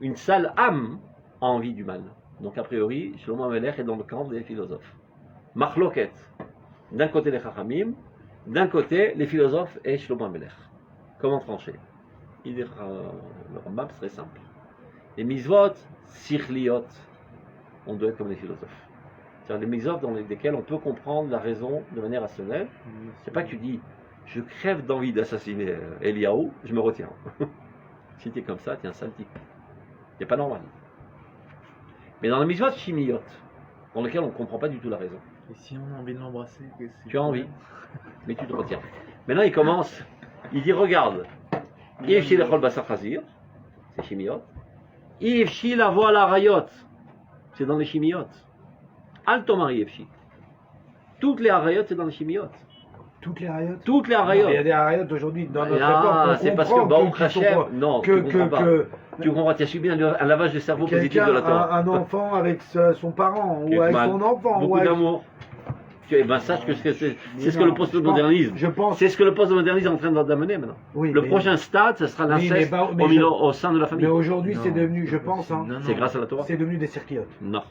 Une sale âme a envie du mal. Donc a priori, Shlomo Ameler est dans le camp des philosophes. Machloket. D'un côté les Chachamim, d'un côté les philosophes et Shlomo Ameler. Comment trancher? Il dit, le Rambam c'est très simple. Les mitzvot, sichliot, on doit être comme les philosophes. C'est-à-dire les mitzvot dans lesquels on peut comprendre la raison de manière rationnelle. C'est pas que tu dis je crève d'envie d'assassiner Eliaou, je me retiens. Si tu es comme ça, tu es un sale type. C'est pas normal. Mais dans les mitzvot chimiotes, dans lesquels on ne comprend pas du tout la raison, Et si on a envie de l'embrasser, tu as envie, mais tu te retiens. Maintenant il commence, il dit regarde, Yevshi lechol basar chazir, c'est chimiote. Yevshi la voie la rayot, c'est dans les chimiotes. Al tomar Yevshi. Toutes les harayot, c'est dans les chimiotes. Toutes les harayot. Toutes les Non, mais il y a harayot. des harayot aujourd'hui dans notre Ah, époque. c'est parce que Baruch Hashem, non, tu comprends pas. Tu comprends, tu as subi un lavage de cerveau positif quelqu'un, de la Torah. un enfant avec son parent ou Quelque avec mal. son enfant. Beaucoup ou avec... d'amour. Eh ben, sache que c'est Mais ce que le non, postmodernisme. Je pense. C'est ce que le postmodernisme est en train d'amener maintenant. Oui, Le mais- prochain stade, ce sera Oui, l'inceste mais au sein de la Mais famille. aujourd'hui, c'est Non, devenu, je c'est pense, hein, possible. Non, C'est non. grâce à la Torah. c'est devenu des circliotes. Non.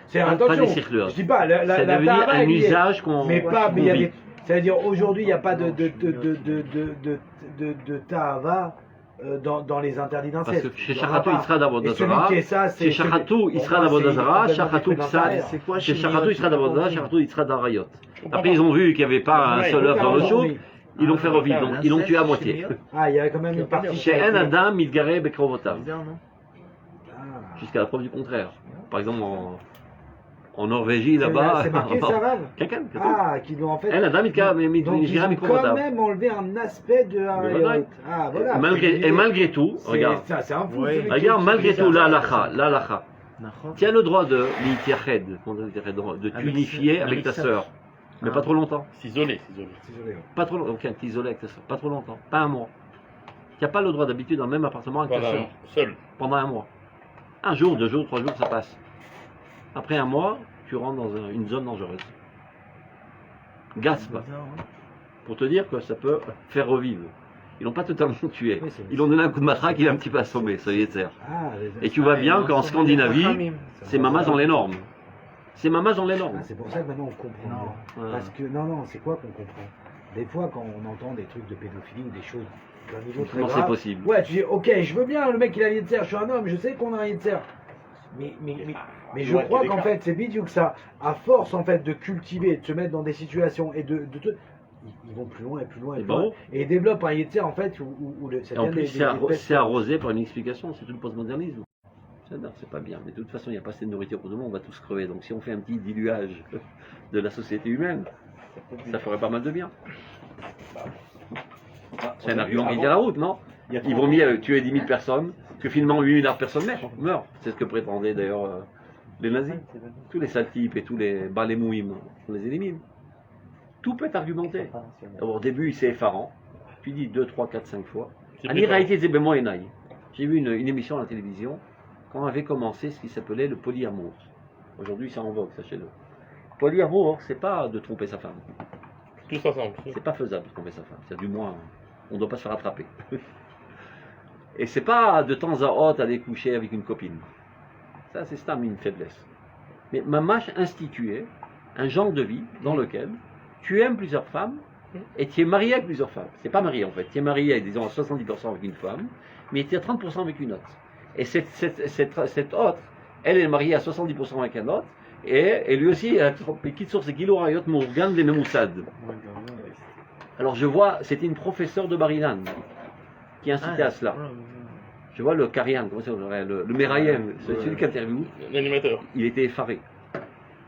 C'est Pas attention. des circliotes. Je dis pas, la C'est devenu Tahara, un elle y est. usage qu'on Mais pas, mais il y a vit. des. C'est-à-dire aujourd'hui, il n'y a pas de Tahava dans les interdits Parce d'inceste. que chez Il y en a Shachatou, pas. il sera Et celui d'Avodazara. qui est ça, c'est. Chez Shachatou, il sera d'Avodazara. Shachatou, C'est quoi Chez chimiote Shachatou, il sera d'Avodazara. Shachatou, il sera d'Arayot. Je comprends Après, pas. ils ont vu qu'il n'y avait pas un Ouais, seul œuf dans le chou. Oui. Ils l'ont fait revivre. Donc, ils l'ont tué à moitié. Ah, il y a quand même une partie. Chez Un Adam, Midgare, Bekrovotav. Bizarre, non Ah. Jusqu'à la preuve du contraire. Par exemple, en Norvégie, là-bas. C'est marqué ça, Rav Quelqu'un. Ah, qui doit en fait. Un Adam, Donc, ils ont Midgare, quand Bekrovotav. même enlevé un aspect de Benoît. Harayot. Ah, voilà. Et malgré tout, C'est- regarde. Ça, c'est un fou. Ouais. celui qui Regarde, utilise malgré ça. tout, l'alacha. D'accord. Tu as le droit de l'itiached, de Avec t'unifier sa- avec avec ta sa- sœur. Mais Ah. pas trop longtemps. S'isoler. Désolé. Pas trop longtemps. Ok, t'isoler avec ta sœur. Pas trop longtemps. Pas un mois. Tu n'as pas le droit d'habiter dans le même appartement avec ta Voilà, sœur seul. pendant un mois. Un jour, 2 jours, 3 jours, ça passe. Après un mois, tu rentres dans une zone dangereuse. Gasp. Bizarre, hein. Pour te dire que ça peut faire revivre. Ils l'ont pas totalement tué. Oui, c'est- Ils l'ont donné un coup de matraque, il est un petit peu assommé, ce Yetzer. Ah, Et tu vois bien qu'en Scandinavie, ça c'est va mamage pas. dans les normes. C'est mamage dans les normes. Ah, c'est pour ça que maintenant on comprend. Non. mieux. Ouais. Parce que, non, c'est quoi qu'on comprend? Des fois, quand on entend des trucs de pédophilie ou des choses d'un niveau très Comment c'est grave, possible? ouais, tu dis, ok, je veux bien, le mec il a un Yetzer, je suis un homme, je sais qu'on a un Yetzer. Mais je vois crois qu'il y a qu'en des fait, c'est bidou que ça, à force en fait de cultiver, de se mettre dans des situations et ils vont plus loin et plus loin et Et plus loin. bon. Et ils développent un Yetzer en fait où ça Et en devient plus, des espèces- c'est arrosé par une explication, c'est tout le postmodernisme. C'est pas bien, mais de toute façon, il n'y a pas assez de nourriture pour tout le monde, on va tous crever. Donc si on fait un petit diluage de la société humaine, ça ferait pas mal de bien. C'est un argument qui tient la route, non? Il y a Ils vont mieux tuer 10 000 personnes que finalement 8 000 personnes meurent. C'est ce que prétendaient d'ailleurs les nazis. Tous les sales types et tous les balémouïms, on les élimine. Tout peut être argumenté. Alors, au début, c'est effarant. Tu dis 2, 3, 4, 5 fois. C'est En plus fort. réalité, c'est moi et Naï. J'ai vu une émission à la télévision quand avait commencé ce qui s'appelait le polyamour. Aujourd'hui, c'est en vogue, sachez-le. Polyamour, c'est pas de tromper sa femme. Tous ensemble. C'est pas faisable de tromper sa femme. C'est du moins, on ne doit pas se faire attraper. Et c'est pas de temps à autre aller coucher avec une copine. Ça, c'est ça, une faiblesse. Mais Mamache instituait un genre de vie dans lequel tu aimes plusieurs femmes et tu es marié avec plusieurs femmes. C'est pas marié en fait. Tu es marié, disons, à 70% avec une femme, mais tu es à 30% avec une autre. Et cette autre, elle est mariée à 70% avec un autre, et lui aussi, quitte sur ses kilos, Rayot Morgan des Memoussad. Alors je vois, c'était une professeure de Barilan qui incitait à cela. Je vois le Karian, comment ça s'appelle, le Merayem, celui qui interviewe, L'animateur. il était effaré.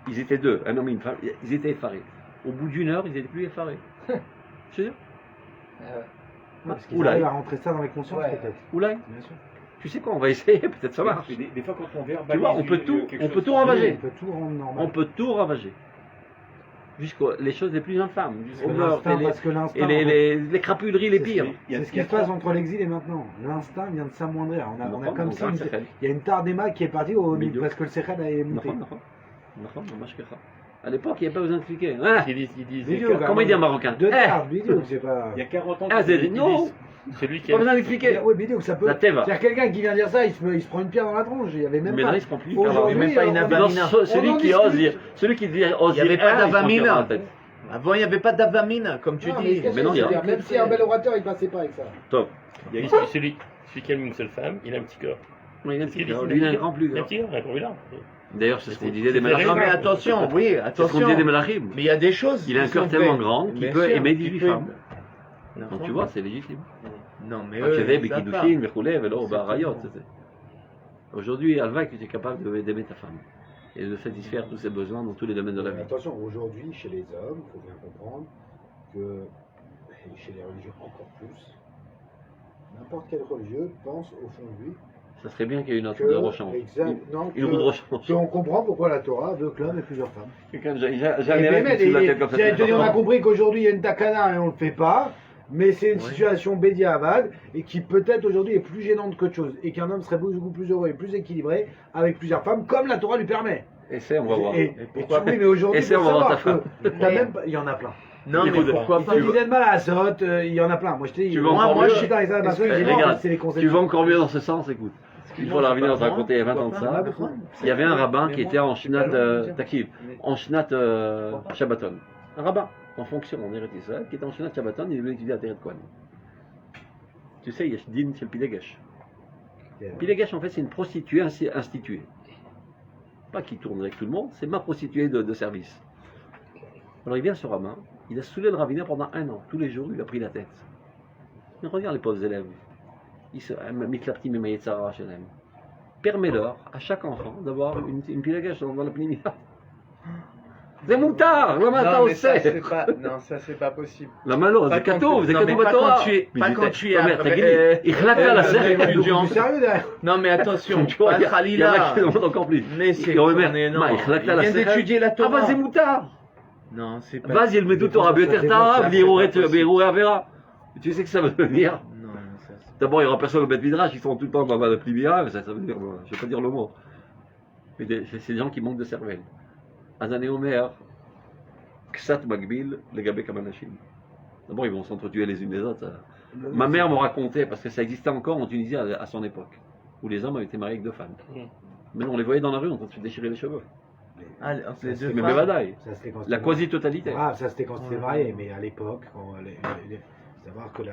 Ils étaient deux, un homme et une femme, ils étaient effarés. Au bout d'une heure, ils n'étaient plus effarés. Je te jure. Parce qu'ils Oula. arrivent à rentrer ça dans les consciences Ouais. peut-être. Oula, Bien sûr. tu sais quoi, on va essayer, peut-être ça marche. Des fois, quand on verbalise, Tu vois, on peut tout- quelque on chose peut tout sur- ravager. On peut tout rendre normal. On peut tout ravager. Jusqu'aux les choses les plus infâmes, Parce jusqu'aux que meurtres l'instinct- et parce que l'instinct, les, en fait, les crapuleries les c'est pires. Il y a- c'est ce il qui y a se passe trois- entre l'exil et maintenant. L'instinct vient de s'amoindrir. On a Non, comme non, si non, c'est il y a une tardema qui est partie au Mais niveau de- parce que le Sechel a monté. Non, mamach kecha. À l'époque, il n'y avait pas besoin d'expliquer. Hein? Ils disent Vidéo, Comment il dit en marocain? De Eh, tard, vidéo, c'est pas. Il y a 40 ans Ah, qu'ils c'est non, disent- celui qui pas a. besoin d'expliquer. Oui, vidéo, ça peut. La teva. C'est-à-dire quelqu'un qui vient dire ça, il se prend une pierre dans la tronche. Il y avait même Mais pas. non, il se prend plus. Aujourd'hui, même pas une on- avamina. Non, celui On en qui ose discute. dire, celui qui dit ose Il y avait dire, pas il se prend d'avamina. dans la tête. Avant, il n'y avait pas d'avamina, comme tu Non, mais dis. qu'est-ce que Mais non, je il y veux a- dire, même si un bel orateur, il passait pas avec ça. Top. Il y a une- Celui qui aime une seule femme, il a un petit cœur. Oui, il a un Lui, petit cœur. Lui, il a un grand plus Il a un grand. petit cœur, un gros là. D'ailleurs, c'est ce qu'on disait des C'est Non, malachim. mais attention, oui, C'est ce qu'on attention. disait des malachim. Mais il y a des choses. Il a un qui cœur sont tellement vraies. grand qu'il Bien peut sûr, aimer qui 18 peut- femmes. Non, Donc tu vois, c'est légitime. Non, mais eux, Akeveb, ils savent pas. Kiddushin, Mechoulev, Velo, C'est Barayot. tout. Aujourd'hui, Alvac, tu es capable d'aimer ta femme et de satisfaire tous ses besoins dans tous les domaines de la vie. Attention, aujourd'hui, chez les hommes, il faut bien comprendre que, et chez les religieux encore plus, n'importe quel religieux pense au fond de lui Ça serait bien qu'il y ait une autre que. de rechange. Non, Une roue de rechange. qu'on comprend pourquoi la Torah veut que l'homme ait plusieurs femmes. Quelqu'un, Et jamais même, vu la tête comme ça. j'allais te dire, on a compris qu'aujourd'hui il y a une takana et on le fait pas, mais c'est une Oui. situation bédiavad et qui peut-être aujourd'hui est plus gênante qu'autre chose et qu'un homme serait beaucoup plus heureux et plus équilibré avec plusieurs femmes comme la Torah lui permet. Essaie, on va voir. Et pourquoi oui, mais aujourd'hui, Essaie, faut on va voir savoir ta que t'as même pas- il y en a plein. Non, mais Écoute, pourquoi Il pas te disait de mal à la sotte, il y en a plein. Moi je te dis, Tu veux moi, encore moi mieux je suis dans les années Est-ce que- j'ai regarde, c'est les Tu concepts. vas encore mieux dans ce sens, écoute. Il faut la revenir dans raconter il y a 20 ans de ça. Il y avait un rabbin qui était en Shnat Takiv, en Shnat Shabbaton. Un rabbin en fonction en Eretz Israël qui était en Shnat Shabbaton, il voulait étudier à Teret Kohen. Tu sais, il y a Din chez le Pilegesh. Pilegesh, en fait, c'est une prostituée instituée. Pas qui tourne avec tout le monde, c'est ma prostituée de service. Alors il vient ce rabbin, il a saoulé le rabbinat pendant 1 an. Tous les jours, il a pris la tête. Mais regarde les pauvres élèves. Ils se mitlaptim et mayetzara shelem. Permets-leur à chaque enfant d'avoir une pilegesh dans la pnimia. C'est moutar, le matin Non, au mais ça, c'est sec. pas, non, ça, c'est pas possible. La malo, Pas c'est quand katou, tu- c'est non, mais katou pas batora. quand tu es- pas quand tu es Il claque à la serre. étudiant. Du sérieux derrière. Non, mais attention, Tu vois, pas il y a Khalila. qui demandent encore plus. Mais c'est Il remet, on est- non, il claque à la vient serre. d'étudier la Ah Torah. bah c'est moutar. Non, c'est pas. Vas-y, il met tout Torah, Beter Tara, Birou Avera. Tu sais que ça veut devenir. Non, ça, c'est- D'abord, il n'y aura personne au Beth Midrash, ils sont tout le temps dans la plibia, mais ça veut dire, bon, je ne vais pas dire le mot. Mais c'est des gens qui manquent de cervelle. Azané Omer, Ksat Magbil, les Gabé Kamanashim. D'abord, ils vont s'entretuer les unes les autres. Ma mère me racontait, parce que ça existait encore en Tunisie à son époque, où les hommes avaient été mariés avec 2 femmes. Mm. Mais on les voyait dans la rue en train de se déchirer les cheveux. Ah, entre les deux Mais femmes. badaï, Ça, c'était quand la c'était- quasi-totalité. Ah, ça c'était quand c'était Ouais. marié, mais à l'époque, savoir que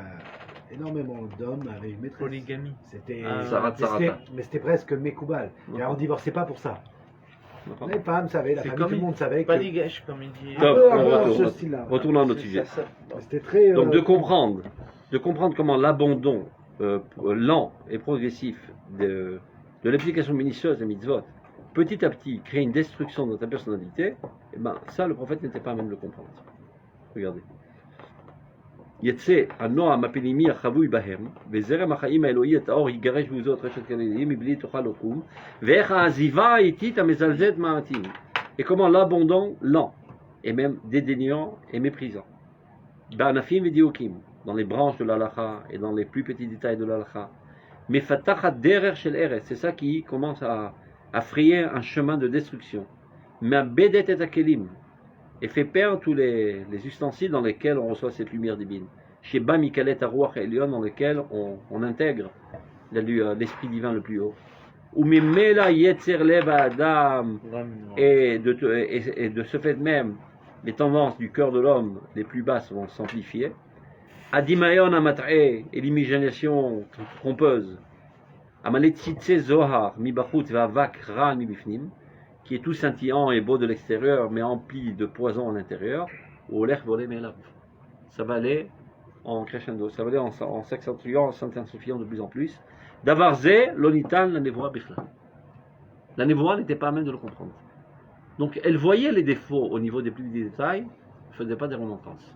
énormément d'hommes avaient une maîtresse. Polygamie. C'était Ah, Sarata, mais c'était- Sarata. mais c'était presque mécoubal. Et on divorçait pas pour ça. Les femmes savaient, la C'est famille, comme tout le monde savait que Pas des gâches, comme il dit. un Top, peu on dans retourne. ce style-là. Retournons à notre sujet. C'était très. Donc de comprendre comment l'abandon lent et progressif de l'application minutieuse des mitzvot, petit à petit, crée une destruction de ta personnalité, et ben ça, le prophète n'était pas à même de le comprendre. Regardez. יצא הנועם הפנימי החבוי בהם, וזרם החיים האלוהי הטהור יגרש בעוזות רשת כללים מבלי תוכל לקום, ואיך העזיבה האיטית המזלזלת מעטים, et comment l'abandon lent, et même dédaignant et méprisant. בענפים ודיוקים, dans les branches de l'halakha et dans les plus petits détails de l'halakha, מפתחת דרך של ארץ, c'est ça qui commence à frayer un chemin de destruction. מאבדת את הכלים, et fait perdre tous les ustensiles dans lesquels on reçoit cette lumière divine. Chez Ba Mikalet Aruach Elion, dans lequel on intègre l'esprit divin le plus haut. Ou Mimela Yetzer Lev Adam, et de ce fait même, les tendances du cœur de l'homme les plus basses vont s'amplifier. Adimayon Amatre, et l'imagination trompeuse. Amalet Tzitze Zohar, Mibachut Vavak Ra Mibifnim, qui est tout scintillant et beau de l'extérieur, mais empli de poison à l'intérieur, ou l'air volé mais là. Ça va aller en crescendo, ça va aller en s'accentuant, en s'intensifiant de plus en plus. Davarze, l'onitan, la névoie bichla. La névoie n'était pas à même de le comprendre. Donc elle voyait les défauts au niveau des plus petits détails, ne faisait pas des remontrances.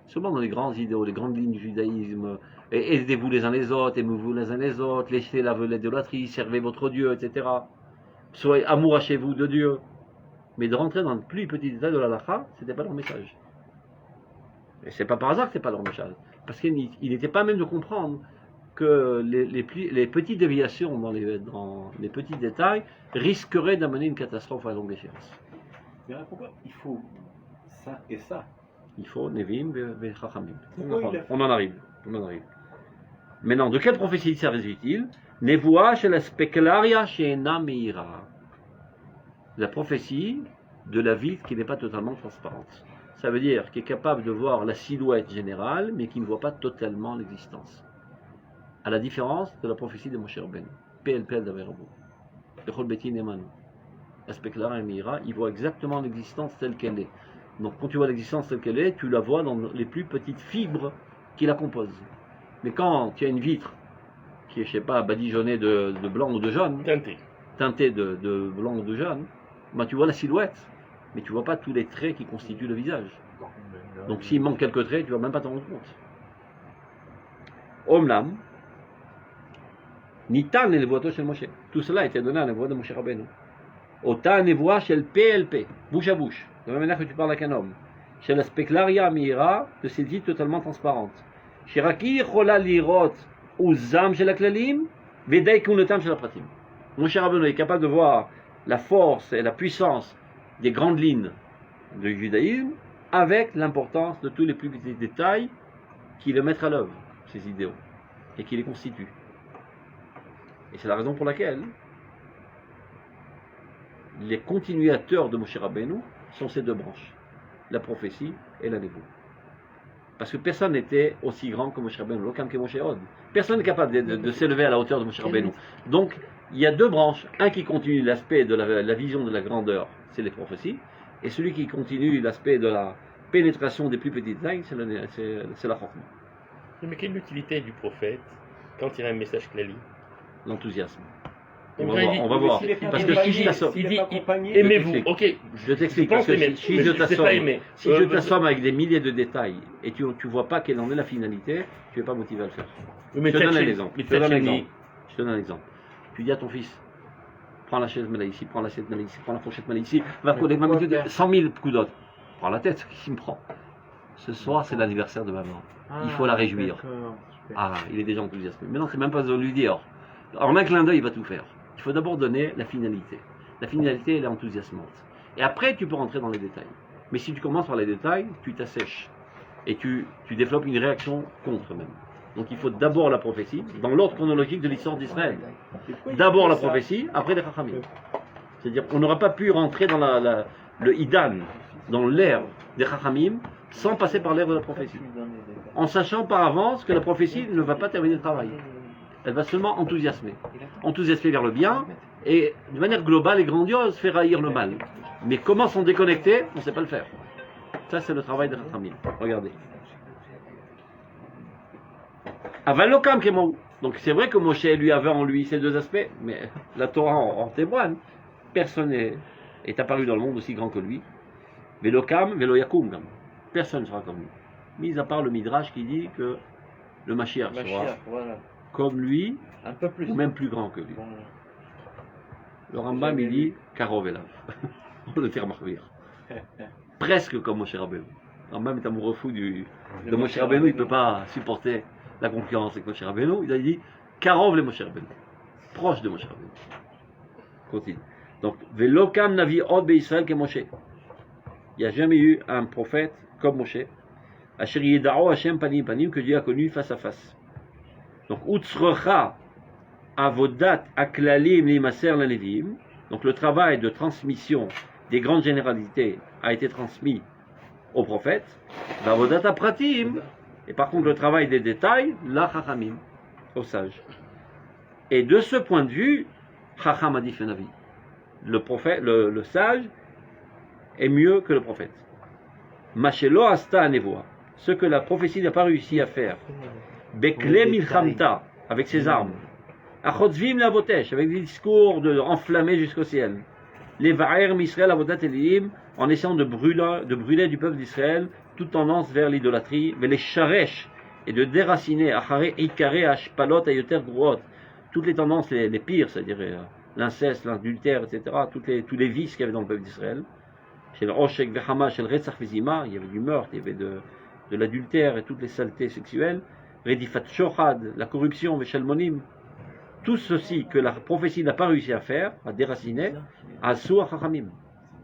Seulement dans les grands idéaux, les grandes lignes du judaïsme, aidez-vous les uns les autres, aimez-vous les uns les autres, laissez l'idolâtrie, servez votre Dieu, etc. Soyez amoureux chez vous de Dieu. Mais de rentrer dans le plus petit détail de la halakha, ce n'était pas leur message. Et c'est pas par hasard que ce n'est pas leur message. Parce qu'ils n'étaient pas même de comprendre que les petites déviations dans les petits détails risqueraient d'amener une catastrophe à longue échéance. Mais pourquoi il faut ça et ça? Il faut Nevim et Chachamim. Pourquoi il a- On en arrive. Maintenant, de quelle prophétie s'agit-il? Nevoa chez la specularia chez Meira. La prophétie de la ville qui n'est pas totalement transparente. Ça veut dire qu'il est capable de voir la silhouette générale, mais qui ne voit pas totalement l'existence. À la différence de la prophétie de Moshe Rabbeinu. PLPL d'Averabo. Bechol Beti Neman. La specularia Meira, il voit exactement l'existence telle qu'elle est. Donc quand tu vois l'existence telle qu'elle est, tu la vois dans les plus petites fibres qui la composent. Mais quand tu as une vitre qui est, je sais pas, badigeonnée de blanc ou de jaune, teintée de blanc ou de jaune, ben tu vois la silhouette, mais tu vois pas tous les traits qui constituent le visage. Donc s'il manque quelques traits, tu vas même pas t'en rendre compte. Omlam, Nitan et Nevoato shel Moshe. Tout cela a été donné à la voix de Moshe Rabbeinu. Ota Nevoa shel PLP, bouche à bouche, de la même manière que tu parles avec un homme. Chez la speclaria Mira, de ces dits totalement transparentes. Chez Raki Chola Lirot, Uzam shel Aklalim, Vedei Kunotam shel Apratim. Moshe Rabbeinu est capable de voir la force et la puissance des grandes lignes du judaïsme avec l'importance de tous les plus petits détails qui le mettent à l'œuvre, ces idéaux, et qui les constituent. Et c'est la raison pour laquelle les continuateurs de Moshe Rabbeinu sont ces deux branches, la prophétie et la névoie. Parce que personne n'était aussi grand que Moshe Rabbeinu, l'aucun que Moshe Hod. Personne n'est capable de s'élever à la hauteur de Moshe Rabbeinu. Donc, il y a deux branches. Un qui continue l'aspect de la vision de la grandeur, c'est les prophéties. Et celui qui continue l'aspect de la pénétration des plus petits détails, c'est la Chokma. Mais quelle est l'utilité du prophète quand il a un message clair? L'enthousiasme. Donc, On va voir. S'il est pas Parce que si je t'assomme, il dit, accompagné, aimez-vous, t'explique. ok. je t'explique, Je pense parce que aimer, si mais je je sais t'assomme, pas aimer. si je t'assomme avec des milliers de détails et tu vois pas quelle en est la finalité, tu n'es pas motivé à le faire. Mais Je te donne un Tchatcheni- exemple. mais Je te donne un Tchatcheni- exemple. Je te donne un exemple. Tu dis à ton fils, prends la chaise, mets-la ici, prends l'assiette, mets-la ici, prends la fourchette, mets-la ici, va couler 100 000 coups d'autres. Prends la tête, qui me prend. Ce soir, c'est l'anniversaire de maman. Il faut la réjouir. Ah, il est déjà enthousiasmé. Mais non, c'est même pas de lui dire. En un clin d'œil, il va tout faire. Il faut d'abord donner la finalité. La finalité, elle est enthousiasmante. Et après, tu peux rentrer dans les détails. Mais si tu commences par les détails, tu t'assèches. Et tu développes une réaction contre même. Donc il faut d'abord la prophétie, dans l'ordre chronologique de l'histoire d'Israël. D'abord la prophétie, après les Chachamim. C'est-à-dire qu'on n'aura pas pu rentrer dans le Idan, dans l'ère des Chachamim, sans passer par l'ère de la prophétie. En sachant par avance que la prophétie ne va pas terminer le travail. Elle va seulement enthousiasmer. Enthousiasmer vers le bien, et de manière globale et grandiose, faire haïr le mal. Mais comment s'en déconnecter, on ne sait pas le faire. Ça, c'est le travail des Chachamim. Regardez. Avalokam Kemou. Donc c'est vrai que Moshe lui avait en lui ces deux aspects, mais la Torah en témoigne. Personne est apparu dans le monde aussi grand que lui. Velokam, Veloyakum. Personne ne sera comme lui. Mis à part le Midrash qui dit que le Mashiach sera voilà. comme lui, Un peu plus. ou même plus grand que lui. Voilà. Le Rambam il dit Karov Elav. On le fait remarquer. Presque comme Moshe Rabbeinu. Le Rambam est amoureux fou de Moshe Rabbeinu, il ne peut pas supporter la concurrence avec Moshe Rabbeinu. Il a dit Karov le Moshe Rabbeinu. Proche de Moshe Rabbeinu. Continue. Donc, Velokam Navi Od Israël que Moshe. Il n'y a jamais eu un prophète comme Moshe. Asher Yedao Hashem Panim Panim, que Dieu a connu face à face. Donc, Utzrecha Avodat Aklalim Limaser Lanevim. Donc, le travail de transmission des grandes généralités a été transmis aux prophètes. Avodat Apratim. Et par contre, le travail des détails, la Chachamim, aux sages. Et de ce point de vue, Chacham Adif Navi. Le prophète, le sage est mieux que le prophète. Machelo Asta Anevoa. Ce que la prophétie n'a pas réussi à faire. Bekle Milchamta, avec ses armes. Achotzvim Lavotesh, avec des discours enflammés jusqu'au ciel. Les Va'er Misraël Avodat Elim, en essayant de brûler du peuple d'Israël toute tendance vers l'idolâtrie, mais les Sharesh, et de déraciner Achare Ikare Ashpalot Ayoter Gruot, toutes les tendances les pires, c'est-à-dire l'inceste, l'adultère, etc., tous les vices qu'il y avait dans le peuple d'Israël. Chez le Oshek Vechama, chez le Retzach Vezima, il y avait du meurtre, il y avait de l'adultère et toutes les saletés sexuelles. Redifat Shochad, la corruption, Veshalmonim. Tout ceci que la prophétie n'a pas réussi à faire, à déraciner, Asur Chachamim.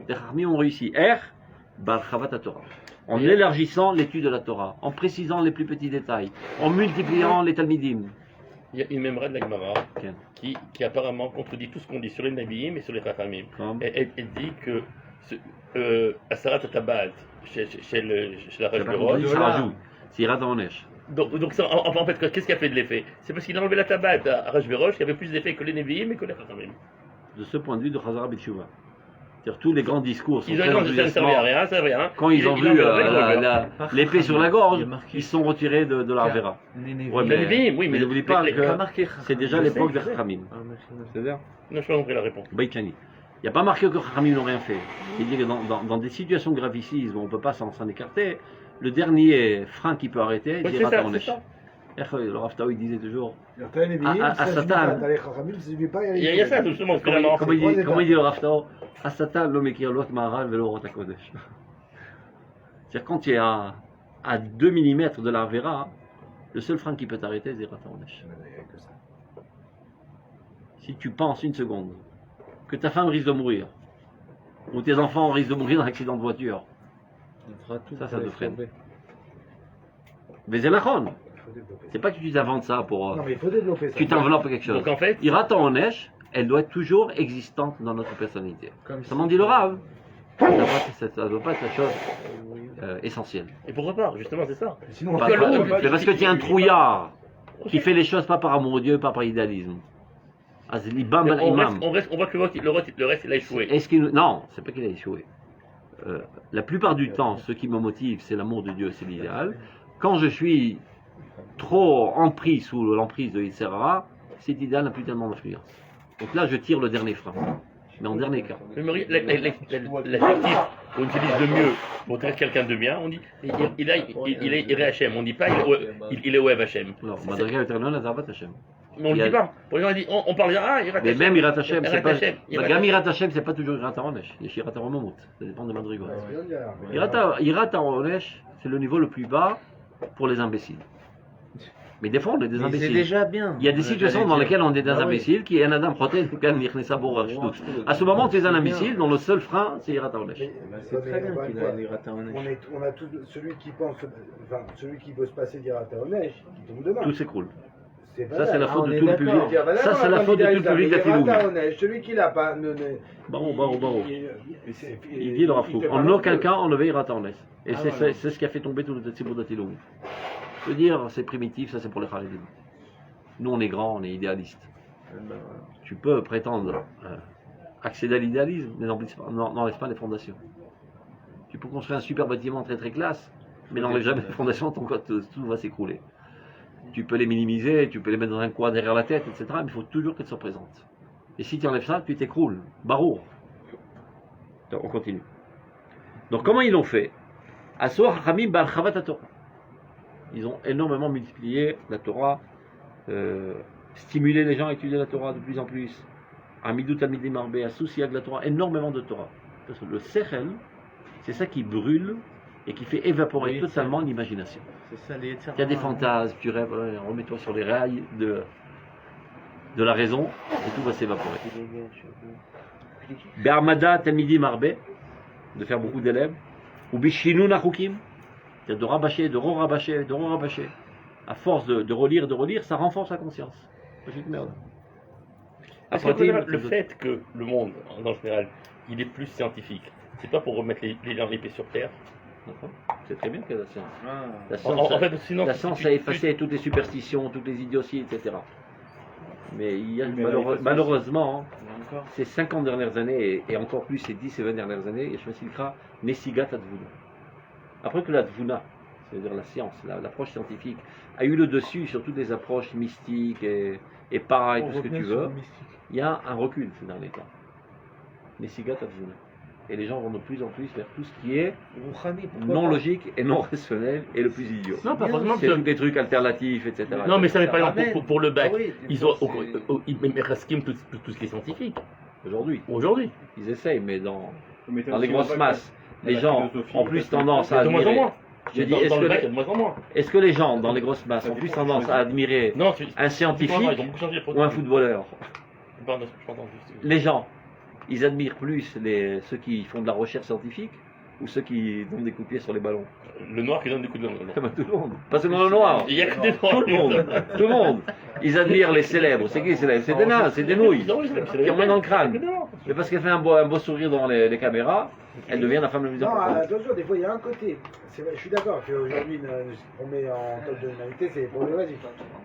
Les Chachamim ont réussi. Barchavat Torah. En élargissant l'étude de la Torah, en précisant les plus petits détails, en multipliant les Talmidim. Il y a une memra de la Gemara qui apparemment contredit tout ce qu'on dit sur les Nabiim et sur les Chachamim. Elle dit que Asarat Tabat, chez la Rajberosh, Ça rajoute. C'est Irat Haonesh. donc ça, en fait, qu'est-ce qui a fait de l'effet? C'est parce qu'il a enlevé la Tabat à Rajberosh qui avait plus d'effet que les Nabiim et que les Chachamim. De ce point de vue de Chazara Betshuva. C'est-à-dire tous les grands discours sont Ils très ont dit que ça ne servait à rien, ça servait à rien. Quand ils ont vu l'épée sur la gorge, Il y a marqué- ils se sont retirés de l'Arvera. Ouais, Les Nabiim, oui, mais mais n'oubliez pas les- que marqué c'est déjà Je l'époque sais, des je sais. Chachamim. C'est-à-dire Non, je n'ai pas compris la réponse. Baïkani. Il n'y a pas marqué que Chachamim n'ont rien fait. C'est-à-dire que dans des situations gravissimes où on ne peut pas s'en écarter, le dernier frein qui peut arrêter, Oui, c'est c'est ça, Irat c'est Haonesh. ça. Le Rav Tao, il disait toujours. Il y À Satan. Il y a ça, justement, finalement. Comment il dit le Rav Tao? À Satan, l'homme écrit l'autre Maharal, Velo Rota Kodesh. C'est-à-dire quand tu es à 2 mm de l'Arvera, le seul frein qui peut t'arrêter, c'est Irat Haonesh. Si tu penses une seconde que ta femme risque de mourir, ou tes enfants risquent de mourir dans un accident de voiture, ça te freine. Mais c'est l'achon. C'est pas que tu t'inventes ça pour. Non, mais il faut développer ça. Tu t'enveloppes quelque chose. Donc en fait, Irat Haonesh, elle doit être toujours existante dans notre personnalité. Ça m'en dit le Rav. Ça ne doit pas être la chose essentielle. et pourquoi pas, justement, c'est ça. Sinon, Pas- que le- mais parce que tu es un trouillard qui fait les choses pas par amour de Dieu, pas par idéalisme. Azlibam Mais al on imam. voit que le reste, il a échoué. Est-ce qu'il non, c'est pas qu'il a échoué. La plupart du temps, ce qui me motive, c'est l'amour de Dieu, c'est l'idéal. Quand je suis trop empris sous l'emprise de Yitzhara, cet idéal n'a plus tellement d'influence. Donc là, je tire le dernier frein. Mais en dernier cas. Mais Marie, l'adjectif qu'on utilise de mieux pour traiter quelqu'un de bien, on dit il est Iré Hachem, on dit pas il est Oev Hachem. Alors, Madrigal Eternel, Azavat Hashem. Mais on ne le dit pas. Pour les gens, on parle Iré Mais Hachem. même Irat Hashem, c'est Irat pas. Hashem, Irat Gam Hashem. Irat Hashem, c'est pas toujours Irat Haonesh. Il y a Irat Haromomut. Ça dépend des madrigos. Ouais. Irat Haonesh, c'est le niveau le plus bas pour les imbéciles. Mais des fois, on est des Mais c'est imbéciles. déjà bien. Il y a des situations dans lesquelles on est des Ah oui. imbéciles qui est un adam protéine À ce moment, tu es un imbécile dont le seul frein, c'est Yirat HaOnesh. C'est très bien qu'il a les ratins en On a tout, celui qui pense, enfin, celui qui veut se passer d'Yirat HaOnesh, qui tombe demain. Tout s'écroule. C'est Ça, c'est la faute on de est tout le d'accord. public. Ça, c'est la faute de tout le public d'Afilouvi. Celui qui l'a pas. Barreau. Il dit le Rav Kook, en aucun cas on ne veut Yirat HaOnesh. Et c'est ce qui a fait tomber tout le Tzibur d'Afilouvi. Je veux dire, c'est primitif, ça c'est pour les Khalidim. Nous, on est grands, on est idéalistes. Tu peux prétendre accéder à l'idéalisme, mais n'enlève pas les fondations. Tu peux construire un super bâtiment très très classe, mais n'enlève jamais les fondations, tout va s'écrouler. Tu peux les minimiser, tu peux les mettre dans un coin derrière la tête, etc. Mais il faut toujours qu'elles soient présentes. Et si tu enlèves ça, tu t'écroules. Barreau. On continue. Donc comment ils l'ont fait? Asor Hachamim Ba'al Chavat Torah. Ils ont énormément multiplié la Torah, stimulé les gens à étudier la Torah de plus en plus. Amidou Talmidim Arbe, associé avec la Torah, énormément de Torah. Parce que le Sechel, c'est ça qui brûle et qui fait évaporer totalement l'imagination. C'est ça, les Il y a des fantasmes, tu rêves, remets-toi sur les rails de la raison et tout va s'évaporer. Be'armada Talmidim Arbe, de faire beaucoup d'élèves, ou Bishinu Nachukim, c'est de rabâcher, de re-rabâcher. À force de relire, ça renforce la conscience. Petite merde. Parce que le fait que le monde, en général, il est plus scientifique, c'est pas pour remettre les gens les pieds sur terre. C'est très bien que la science. La Sinon, la science a effacé toutes les superstitions, toutes les idioties, etc. Mais il y a malheureusement, ces 50 dernières années, et encore plus ces 10 et 20 dernières années, il y a Shmasilkra, Nesigat Advuna. Après que la Dvuna, c'est-à-dire la science, l'approche scientifique, a eu le dessus sur toutes les approches mystiques et para et tout ce que tu veux, il y a un recul ces derniers temps. Nesigat Advuna. Et les gens vont de plus en plus vers tout ce qui est non logique et non rationnel et le plus idiot. Non, pas forcément. C'est tous des trucs alternatifs, etc. Non, mais ça n'est pas exemple pour le bac. Ils ont resquiment tout ce qui est scientifique. Aujourd'hui. Ils essayent, mais dans les grosses masses, les gens ont plus tendance à admirer. De moins en moins. Je dis, est-ce que les gens dans les grosses masses ont plus tendance à admirer un scientifique ou un footballeur? Les gens, ils admirent plus ceux qui font de la recherche scientifique ou ceux qui donnent des coups de pied sur les ballons? Le noir qui donne des coups de pied. Tout le monde. Pas seulement le noir. Il y a que des noirs. Tout le monde. Ils admirent les célèbres. C'est qui les célèbres? C'est des nains, c'est des nouilles qui ont rien dans le crâne. Mais parce qu'elle fait un beau sourire devant les caméras, elle devient la femme la plus importante. Non, attention, des fois il y a un côté. Je suis d'accord qu'aujourd'hui, ce qu'on met en top de l'humanité, c'est problématique.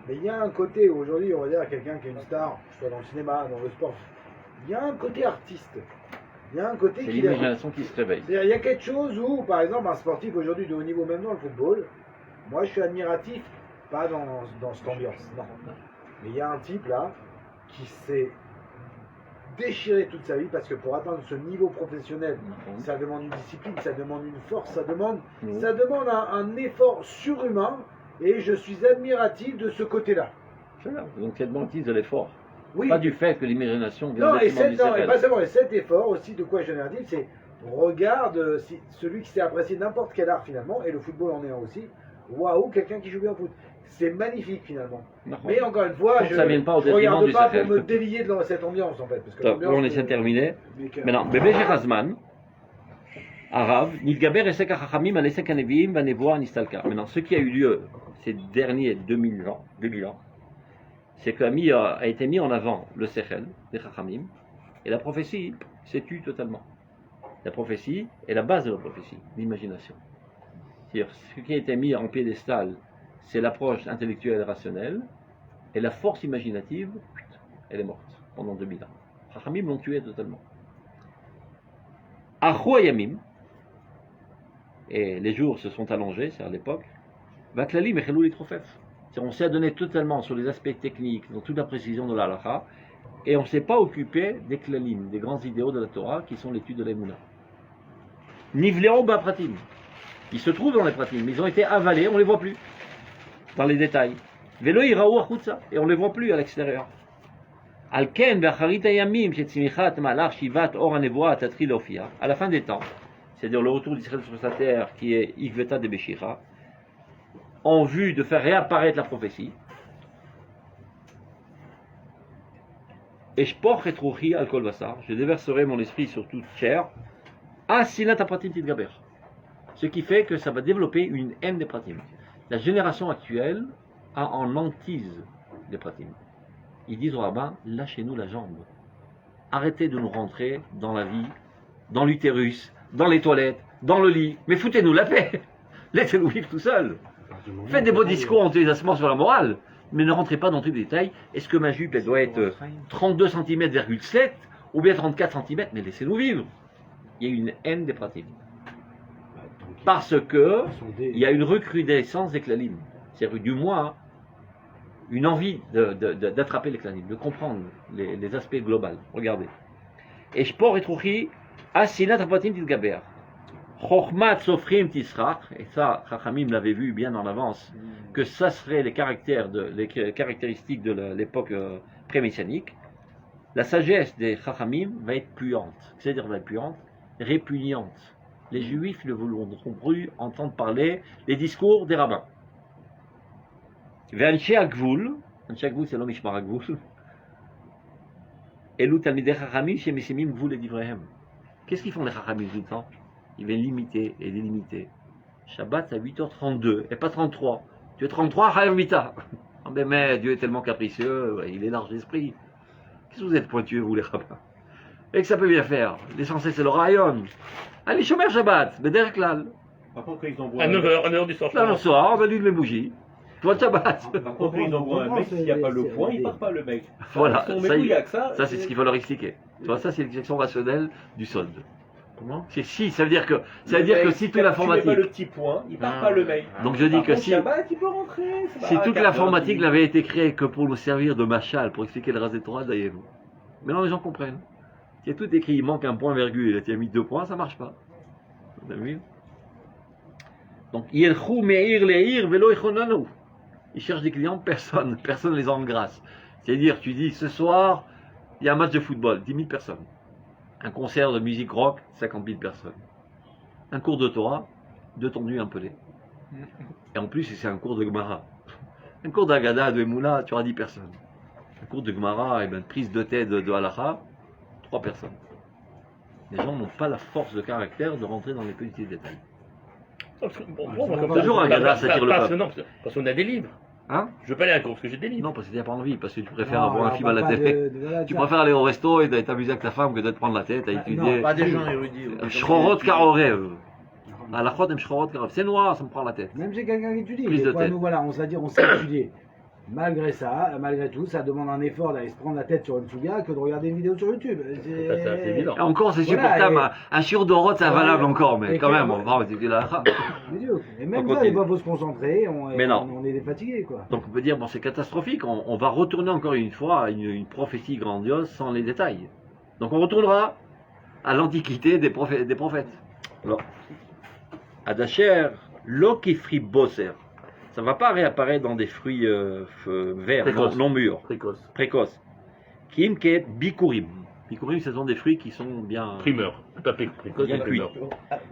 Mais il y a un côté où aujourd'hui, on va dire quelqu'un qui est une star, soit dans le cinéma, dans le sport, il y a un côté artiste. Il y a un côté c'est l'imagination qui se réveille. Il y a quelque chose où, par exemple, un sportif aujourd'hui de haut niveau, même dans le football, moi je suis admiratif, pas dans cette ambiance, non. Mais il y a un type là qui s'est déchiré toute sa vie parce que pour atteindre ce niveau professionnel, ça demande une discipline, ça demande une force, ça demande un effort surhumain et je suis admiratif de ce côté-là. Donc c'est demande de l'effort. Oui. Pas du fait que l'imagination vient non, et pas seulement, et cet effort aussi, de quoi je viens de dire, c'est regarde celui qui sait apprécier n'importe quel art finalement, et le football en est un aussi. Waouh, quelqu'un qui joue bien au foot. C'est magnifique finalement. Non, mais encore une fois, je ne regarde pas pour me délier de cette ambiance en fait. Parce que on essaie de terminer. Maintenant, Bébé Gerazman, Arabe, Nidgaber et Seka Chachamim, Alesek Aneviim, Vanevoa, Nistalka. Maintenant, ce qui a eu lieu ces derniers 2000 ans, c'est qu'a été mis en avant le Sechel, les Chachamim, et la prophétie s'est tue totalement. La prophétie est la base de la prophétie, l'imagination. C'est-à-dire, ce qui a été mis en piédestal, c'est l'approche intellectuelle et rationnelle, et la force imaginative, elle est morte pendant 2000 ans. Chachamim l'ont tué totalement. Achou Ayamim, et les jours se sont allongés, c'est à l'époque, Vaklali Mechelou Litrofef. On s'est adonné totalement sur les aspects techniques, dans toute la précision de la halakha, et on ne s'est pas occupé des klalim, des grands idéaux de la Torah, qui sont l'étude de l'Emouna. Nivléon Pratim. Ils se trouvent dans les pratim, mais ils ont été avalés, on ne les voit plus, dans les détails. Velo iraou achutza, et on ne les voit plus à l'extérieur. Alken ve'acharit hayamim shetzimichat malach shivat or hanevoa tatril ofia. À la fin des temps, c'est-à-dire le retour d'Israël sur sa terre, qui est Ikveta de Beshira, en vue de faire réapparaître la prophétie, Eshpoch et ruchi al kol basar, je déverserai mon esprit sur toute chair, asinat apratim titgaber. Ce qui fait que ça va développer une haine des pratim. La génération actuelle a en hantise des pratim. Ils disent au rabbin, lâchez-nous la jambe. Arrêtez de nous rentrer dans la vie, dans l'utérus, dans les toilettes, dans le lit, mais foutez-nous la paix. Laissez-nous vivre tout seul. Faites des beaux discours enthousiasmants sur la morale, mais ne rentrez pas dans tous les détails. Est-ce que ma jupe, elle doit être 32 cm,7 ou bien 34 cm? Mais laissez-nous vivre. Il y a une haine des pratiques. Parce que il y a une recrudescence des klalim. C'est-à-dire du moins une envie d'attraper les klalim, de comprendre les aspects globaux. Regardez. Et Shpor et Trouchi, Asinat Apatim Titgaber. Chochmat Sofrim Tisrach, et ça, Chachamim l'avait vu bien en avance, que ça serait les caractéristiques de l'époque pré-messianique. La sagesse des Chachamim va être puante. C'est-à-dire va être puante, répugnante. Les Juifs ne voudront plus entendre parler les discours des rabbins. Ve'anshe Agvul, Anshe Agvul c'est l'homme Ishmar Agvul, Elu Talmidei Chachamim shemesimim Gvul et Divrehem. Qu'est-ce qu'ils font les Chachamim tout le temps? Ils viennent limiter et délimiter. Shabbat à 8h32 et pas 33. Tu es 33, Chayav Mita. Mais Dieu est tellement capricieux, il est large d'esprit. Qu'est-ce que vous êtes pointueux, vous les rabbins? Et que ça peut bien faire. L'essentiel c'est le rayon. Allez, Shomer Shabbat, Bederek Klal. Par contre, quand ils envoient À 9h du soir. Là, le soir, on allume les bougies. Toi, Shabbat. Par contre, quand ils envoient un mec, s'il n'y a pas le point, il part pas le mec. Voilà, Si on ça met y où il y est. a que ça. Ça, c'est ce qu'il faut leur expliquer. Tu vois, ça, c'est l'explication rationnelle du solde. Comment? C'est si, ça veut dire que si toute Tu mets l'informatique. pas le petit point, il part pas le mec. Donc je dis Par que contre, si. Shabbat, il peut rentrer. c'est Si pas un toute quart l'informatique d'heure, n'avait été créée que pour nous servir de machal, pour expliquer le rasé Torah, d'ailleurs. Maintenant les gens comprennent. Si tout écrit, il manque un point virgule, tu as mis 2 points, ça marche pas. Vous avez vu? Donc, Yelchou me'ir le'ir velo ichonanu. Ils cherchent des clients, personne les engrasse. C'est-à-dire, tu dis, ce soir, il y a un match de football, 10 000 personnes. Un concert de musique rock, 50 000 personnes. Un cours de Torah, 2 tondus, un pelé. Et en plus, c'est un cours de Gemara. Un cours d'Agada, de Emouna, tu auras 10 personnes. Un cours de Gemara, et prise de tête de Halacha, 3 personnes. Les gens n'ont pas la force de caractère de rentrer dans les petits détails. Toujours un gada, ça tire le peuple. Parce qu'on a des livres. Hein? Je veux pas aller à un cours parce que j'ai des livres. Non, parce que tu n'as pas envie, parce que tu préfères avoir un film à la télé. Tu préfères aller au resto et t'amuser avec ta femme que de te prendre la tête à étudier. Pas des gens érudits. Shchorot Karorev. À la chod, Shchorot Karorev. C'est noir, ça me prend la tête. Même chez quelqu'un qui étudie. Prise de tête. Nous, voilà, on sait étudier. Malgré ça, malgré tout, ça demande un effort d'aller se prendre la tête sur une souga que de regarder une vidéo sur YouTube. C'est évident. Et encore, c'est Voilà, supportable. Un shiur d'orot, c'est Voilà, valable encore, mais et quand que- même, on va étudier la halakha. Et même On ça, continue. il faut se concentrer, Mais non. on est fatigué, quoi. Donc on peut dire, bon, c'est catastrophique. On va retourner encore une fois à une prophétie grandiose sans les détails. Donc on retournera à l'antiquité des prophètes. Alors, Adacher, l'okifri bosser. Ça ne va pas réapparaître dans des fruits verts, Précoces. non mûrs, Précoce. précoces. Kimke bikurim. Bikurim, ce sont des fruits qui sont bien, Primeur. Pas précoce, bien mais cuits. primeur.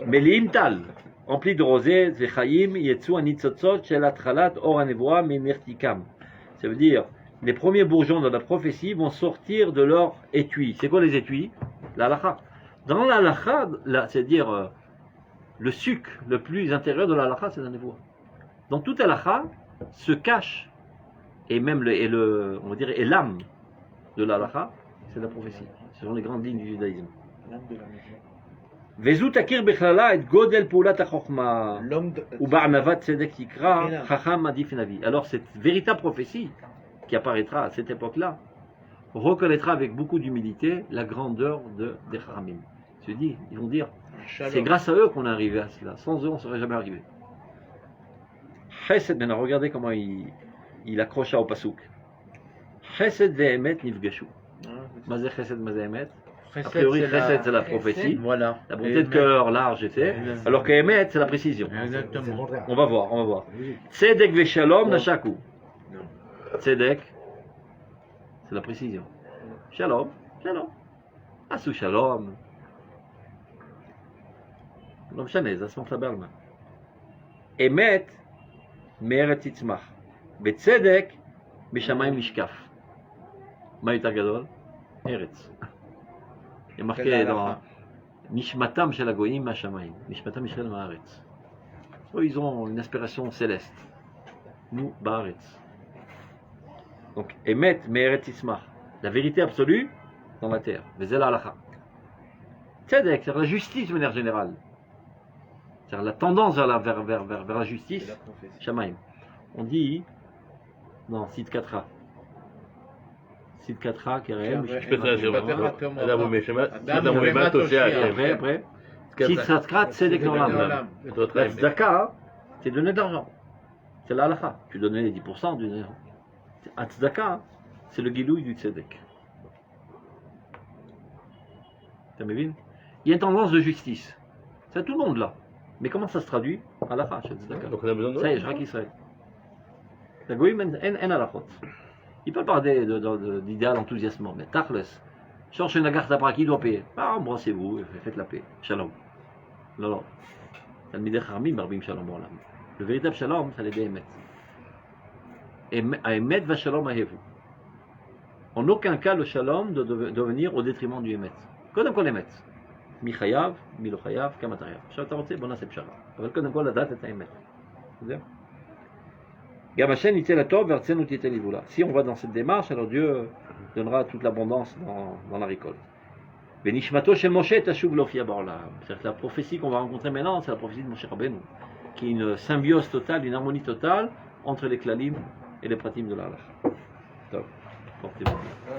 Mais les imtal, remplis de rosée, zechaim, yetsu anitzotzot, shel atchalat, or anevoa, menertikam. Ça veut dire, les premiers bourgeons de la prophétie vont sortir de leur étui. C'est quoi les étuis? La halakha. Dans la halakha, c'est-à-dire le sucre le plus intérieur de la halakha, c'est la nevoa. Donc toute halakha se cache, et même on va dire, et l'âme de la halakha, c'est la prophétie. Ce sont les grandes lignes du judaïsme. Vezut takir bechlala et godel poulat ha-chokhma. L'homme de... Ou ba'anavat tzedek tikra, chacham adif navi. Alors cette véritable prophétie qui apparaîtra à cette époque-là reconnaîtra avec beaucoup d'humilité la grandeur des chachamim. Je dis, ils vont dire, c'est grâce à eux qu'on est arrivé à cela. Sans eux, on ne serait jamais arrivé. Chesed, maintenant, regardez comment il accrocha au pasouk. Chesed ve'emet nifgashu. Mazé chesed, mazé emet. A priori, chesed, c'est la prophétie. Voilà. La bonté de cœur, large était. Alors que emet, c'est la précision. C'est le Exactement. contraire. On va voir, on va voir. C'est logique. Tzedek ve'shalom nashaku. Tzedek, c'est la précision. Shalom, shalom. Asu shalom. לא משנה, זה אסמכתה בעלמא. אמת מארץ יצמח. בצדק בשמיים נשקף. מה יותר גדול? Eretz. Il y a marqué dans Nishmatam shel hagoyim ma'ashamayim, Nishmatam Israël ma'aretz. Eux, ils ont une inspiration céleste. Nous, ba'aretz. Donc, Emet me'eretz ismach. La vérité absolue dans la terre. Vezel halacha. Tzedek, c'est la justice de manière générale. C'est la tendance vers la justice. Shamaim. On dit dans Sid Katra. Sid Katra, Kerem. Je peux te Adam Meshema, après. Sid Katra, Tzedek Nolam. La tzedaka, c'est donner de l'argent. C'est la halakha. Tu donnais les 10%, tu donnais. Un tzedaka, c'est le guilouille du tzedek. Tu m'as vu? Il y a une tendance de justice. C'est tout le monde là. Mais comment ça se traduit? Halakha, chez le tzedaka. Donc on a besoin de. Ça y est, je crois qu'Israël. La goïm en halachot. Il peut parler d'idéal enthousiasmant, mais tachles, cherche une agarthe après qui doit payer. Ah, embrassez-vous, faites la paix. Shalom. Non. Le véritable shalom, c'est les Emet. Emet va shalom ahevu. En aucun cas, le shalom doit devenir au détriment du Emet. Kodem kol Emet. Mi chayav, mi lo chayav, kama tayav. עכשיו אתה רוצה, בוא נעשה פשרה. אבל קודם כל לדעת את האמת. בסדר? גם השם ייתן לטוב וארצנו תיתן לגאולה. Si on va dans cette démarche, alors Dieu donnera toute l'abondance dans la récolte. ונשמתו של משה תשוב להופיע בעולם. C'est-à-dire que la prophétie qu'on va rencontrer maintenant, c'est la prophétie de Moshe Rabbeinu, qui est une symbiose totale, une harmonie totale entre les klalim et les pratim de l'Allah. Top. Portez-vous bien.